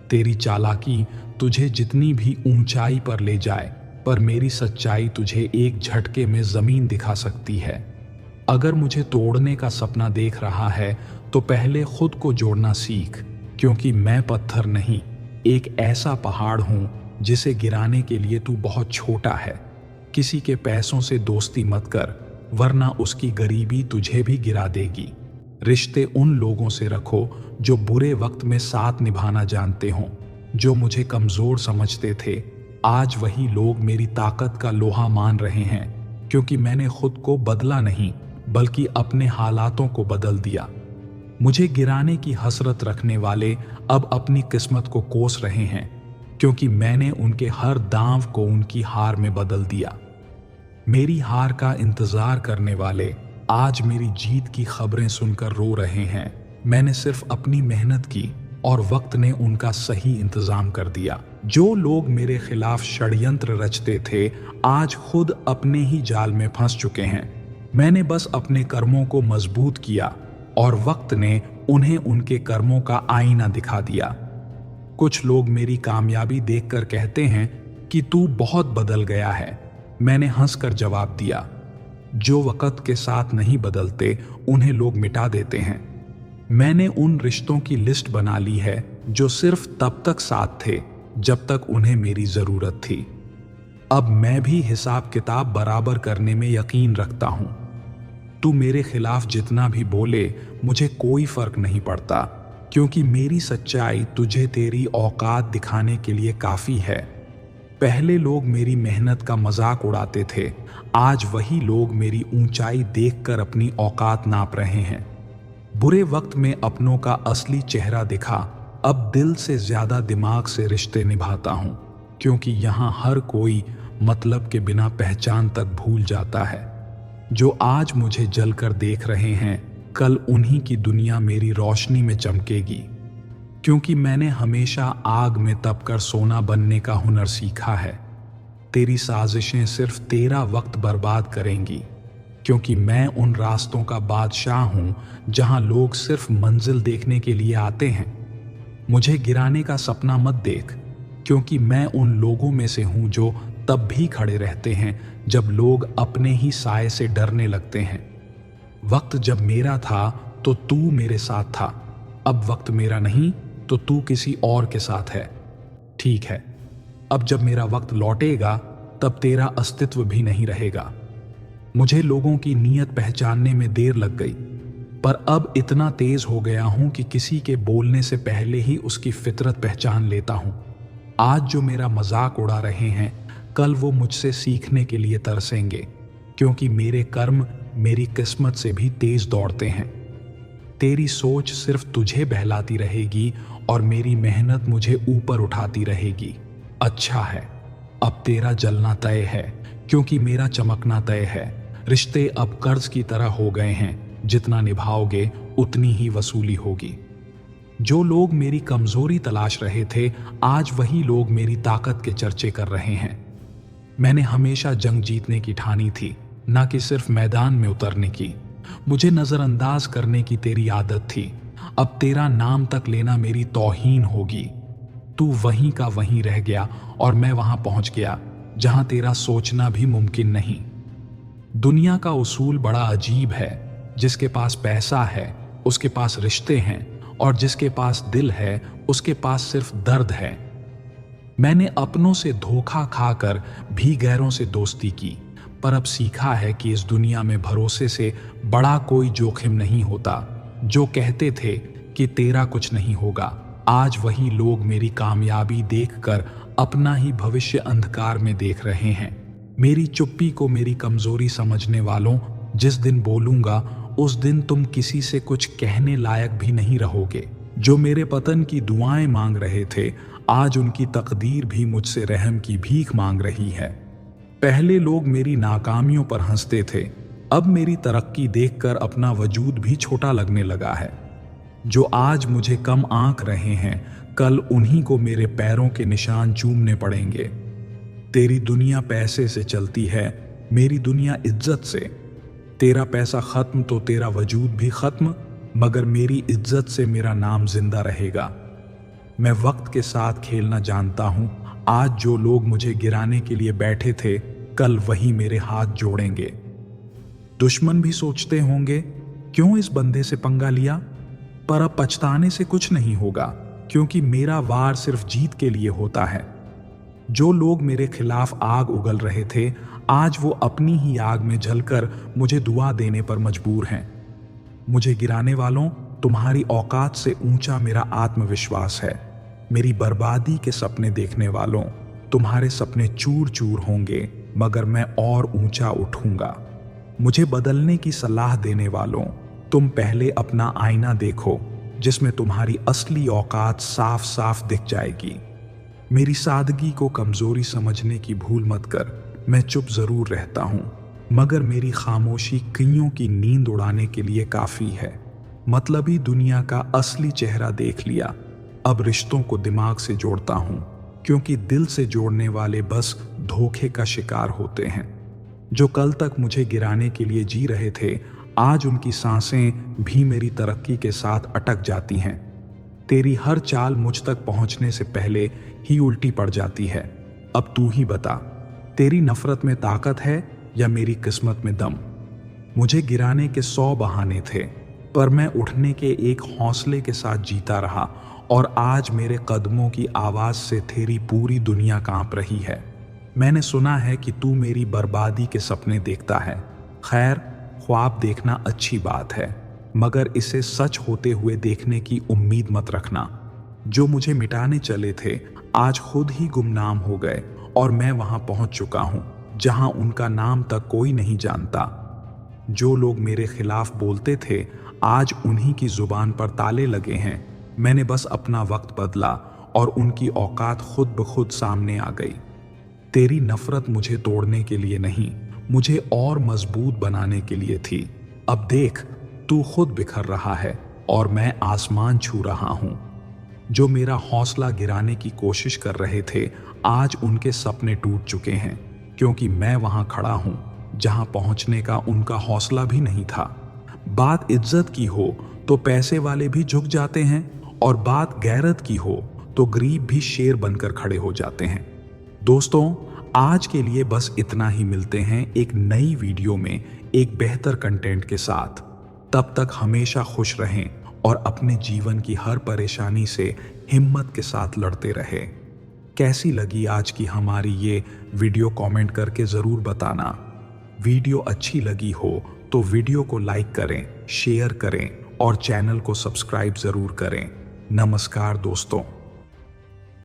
तेरी चालाकी तुझे जितनी भी ऊंचाई पर ले जाए, पर मेरी सच्चाई तुझे एक झटके में जमीन दिखा सकती है। अगर मुझे तोड़ने का सपना देख रहा है तो पहले खुद को जोड़ना सीख, क्योंकि मैं पत्थर नहीं, एक ऐसा पहाड़ हूं जिसे गिराने के लिए तू बहुत छोटा है। किसी के पैसों से दोस्ती मत कर, वरना उसकी गरीबी तुझे भी गिरा देगी। रिश्ते उन लोगों से रखो जो बुरे वक्त में साथ निभाना जानते हों। जो मुझे कमजोर समझते थे, आज वही लोग मेरी ताकत का लोहा मान रहे हैं, क्योंकि मैंने खुद को बदला नहीं बल्कि अपने हालातों को बदल दिया। मुझे गिराने की हसरत रखने वाले अब अपनी किस्मत को कोस रहे हैं, क्योंकि मैंने उनके हर दांव को उनकी हार में बदल दिया। मेरी हार का इंतजार करने वाले आज मेरी जीत की खबरें सुनकर रो रहे हैं। मैंने सिर्फ अपनी मेहनत की और वक्त ने उनका सही इंतजाम कर दिया। जो लोग मेरे खिलाफ षड्यंत्र रचते थे, आज खुद अपने ही जाल में फंस चुके हैं। मैंने बस अपने कर्मों को मजबूत किया और वक्त ने उन्हें उनके कर्मों का आईना दिखा दिया। कुछ लोग मेरी कामयाबी देखकर कहते हैं कि तू बहुत बदल गया है। मैंने हंसकर जवाब दिया, जो वक्त के साथ नहीं बदलते उन्हें लोग मिटा देते हैं। मैंने उन रिश्तों की लिस्ट बना ली है जो सिर्फ तब तक साथ थे जब तक उन्हें मेरी जरूरत थी। अब मैं भी हिसाब किताब बराबर करने में यकीन रखता हूं। तू मेरे खिलाफ जितना भी बोले, मुझे कोई फर्क नहीं पड़ता, क्योंकि मेरी सच्चाई तुझे तेरी औकात दिखाने के लिए काफी है। पहले लोग मेरी मेहनत का मजाक उड़ाते थे, आज वही लोग मेरी ऊंचाई देखकर अपनी औकात नाप रहे हैं। बुरे वक्त में अपनों का असली चेहरा दिखा, अब दिल से ज्यादा दिमाग से रिश्ते निभाता हूं, क्योंकि यहां हर कोई मतलब के बिना पहचान तक भूल जाता है। जो आज मुझे जलकर देख रहे हैं, कल उन्हीं की दुनिया मेरी रोशनी में चमकेगी, क्योंकि मैंने हमेशा आग में तपकर सोना बनने का हुनर सीखा है। तेरी साजिशें सिर्फ तेरा वक्त बर्बाद करेंगी, क्योंकि मैं उन रास्तों का बादशाह हूं जहां लोग सिर्फ मंजिल देखने के लिए आते हैं। मुझे गिराने का सपना मत देख, क्योंकि मैं उन लोगों में से हूं जो तब भी खड़े रहते हैं जब लोग अपने ही साए से डरने लगते हैं। वक्त जब मेरा था तो तू मेरे साथ था, अब वक्त मेरा नहीं तो तू किसी और के साथ है। ठीक है, अब जब मेरा वक्त लौटेगा तब तेरा अस्तित्व भी नहीं रहेगा। मुझे लोगों की नीयत पहचानने में देर लग गई, पर अब इतना तेज हो गया हूं कि किसी के बोलने से पहले ही उसकी फितरत पहचान लेता हूं। आज जो मेरा मजाक उड़ा रहे हैं, कल वो मुझसे सीखने के लिए तरसेंगे, क्योंकि मेरे कर्म मेरी किस्मत से भी तेज दौड़ते हैं। तेरी सोच सिर्फ तुझे बहलाती रहेगी और मेरी मेहनत मुझे ऊपर उठाती रहेगी। अच्छा है, अब तेरा जलना तय है, क्योंकि मेरा चमकना तय है। रिश्ते अब कर्ज की तरह हो गए हैं, जितना निभाओगे उतनी ही वसूली होगी। जो लोग मेरी कमजोरी तलाश रहे थे, आज वही लोग मेरी ताकत के चर्चे कर रहे हैं। मैंने हमेशा जंग जीतने की ठानी थी, ना कि सिर्फ मैदान में उतरने की। मुझे नजरअंदाज करने की तेरी आदत थी, अब तेरा नाम तक लेना मेरी तौहीन होगी। तू वहीं का वहीं रह गया और मैं वहां पहुंच गया जहां तेरा सोचना भी मुमकिन नहीं। दुनिया का उसूल बड़ा अजीब है, जिसके पास पैसा है उसके पास रिश्ते हैं, और जिसके पास दिल है उसके पास सिर्फ दर्द है। मैंने अपनों से धोखा खाकर भी गैरों से दोस्ती की, पर अब सीखा है कि इस दुनिया में भरोसे से बड़ा कोई जोखिम नहीं होता। जो कहते थे कि तेरा कुछ नहीं होगा, आज वही लोग मेरी कामयाबी देखकर अपना ही भविष्य अंधकार में देख रहे हैं। मेरी चुप्पी को मेरी कमजोरी समझने वालों, जिस दिन बोलूंगा उस दिन तुम किसी से कुछ कहने लायक भी नहीं रहोगे। जो मेरे पतन की दुआएं मांग रहे थे, आज उनकी तकदीर भी मुझसे रहम की भीख मांग रही है। पहले लोग मेरी नाकामियों पर हंसते थे, अब मेरी तरक्की देखकर अपना वजूद भी छोटा लगने लगा है। जो आज मुझे कम आंक रहे हैं, कल उन्हीं को मेरे पैरों के निशान चूमने पड़ेंगे। तेरी दुनिया पैसे से चलती है, मेरी दुनिया इज्जत से। तेरा पैसा खत्म तो तेरा वजूद भी खत्म, मगर मेरी इज्जत से मेरा नाम जिंदा रहेगा। मैं वक्त के साथ खेलना जानता हूं। आज जो लोग मुझे गिराने के लिए बैठे थे, कल वही मेरे हाथ जोड़ेंगे। दुश्मन भी सोचते होंगे, क्यों इस बंदे से पंगा लिया? पर अब पछताने से कुछ नहीं होगा, क्योंकि मेरा वार सिर्फ जीत के लिए होता है। जो लोग मेरे खिलाफ आग उगल रहे थे, आज वो अपनी ही आग में जलकर मुझे दुआ देने पर मजबूर हैं। मुझे गिराने वालों, तुम्हारी औकात से ऊंचा मेरा आत्मविश्वास है। मेरी बर्बादी के सपने देखने वालों, तुम्हारे सपने चूर चूर होंगे, मगर मैं और ऊंचा उठूंगा। मुझे बदलने की सलाह देने वालों, तुम पहले अपना आईना देखो, जिसमें तुम्हारी असली औकात साफ साफ दिख जाएगी। मेरी सादगी को कमजोरी समझने की भूल मत कर। मैं चुप जरूर रहता हूं, मगर मेरी खामोशी कईयों की नींद उड़ाने के लिए काफी है। मतलबी दुनिया का असली चेहरा देख लिया, अब रिश्तों को दिमाग से जोड़ता हूं, क्योंकि दिल से जोड़ने वाले बस धोखे का शिकार होते हैं। जो कल तक मुझे गिराने के लिए जी रहे थे, आज उनकी सांसें भी मेरी तरक्की के साथ अटक जाती हैं। तेरी हर चाल मुझ तक पहुंचने से पहले ही उल्टी पड़ जाती है। अब तू ही बता, तेरी नफरत में ताकत है या मेरी किस्मत में दम? मुझे गिराने के 100 बहाने थे, पर मैं उठने के एक हौसले के साथ जीता रहा, और आज मेरे कदमों की आवाज से तेरी पूरी दुनिया कांप रही है। मैंने सुना है कि तू मेरी बर्बादी के सपने देखता है। खैर, ख्वाब देखना अच्छी बात है, मगर इसे सच होते हुए देखने की उम्मीद मत रखना। जो मुझे मिटाने चले थे, आज खुद ही गुमनाम हो गए, और मैं वहां पहुंच चुका हूं जहां उनका नाम तक कोई नहीं जानता। जो लोग मेरे खिलाफ बोलते थे, आज उन्हीं की जुबान पर ताले लगे हैं। मैंने बस अपना वक्त बदला और उनकी औकात खुद ब खुद सामने आ गई। तेरी नफरत मुझे तोड़ने के लिए नहीं, मुझे और मजबूत बनाने के लिए थी। अब देख, तू खुद बिखर रहा है और मैं आसमान छू रहा हूं। जो मेरा हौसला गिराने की कोशिश कर रहे थे, आज उनके सपने टूट चुके हैं, क्योंकि मैं वहां खड़ा हूं जहां पहुंचने का उनका हौसला भी नहीं था। बात इज्जत की हो तो पैसे वाले भी झुक जाते हैं, और बात गैरत की हो तो गरीब भी शेर बनकर खड़े हो जाते हैं। दोस्तों, आज के लिए बस इतना ही। मिलते हैं एक नई वीडियो में एक बेहतर कंटेंट के साथ। तब तक हमेशा खुश रहें और अपने जीवन की हर परेशानी से हिम्मत के साथ लड़ते रहें। कैसी लगी आज की हमारी ये वीडियो कमेंट करके ज़रूर बताना। वीडियो अच्छी लगी हो तो वीडियो को लाइक करें, शेयर करें और चैनल को सब्सक्राइब ज़रूर करें। नमस्कार दोस्तों।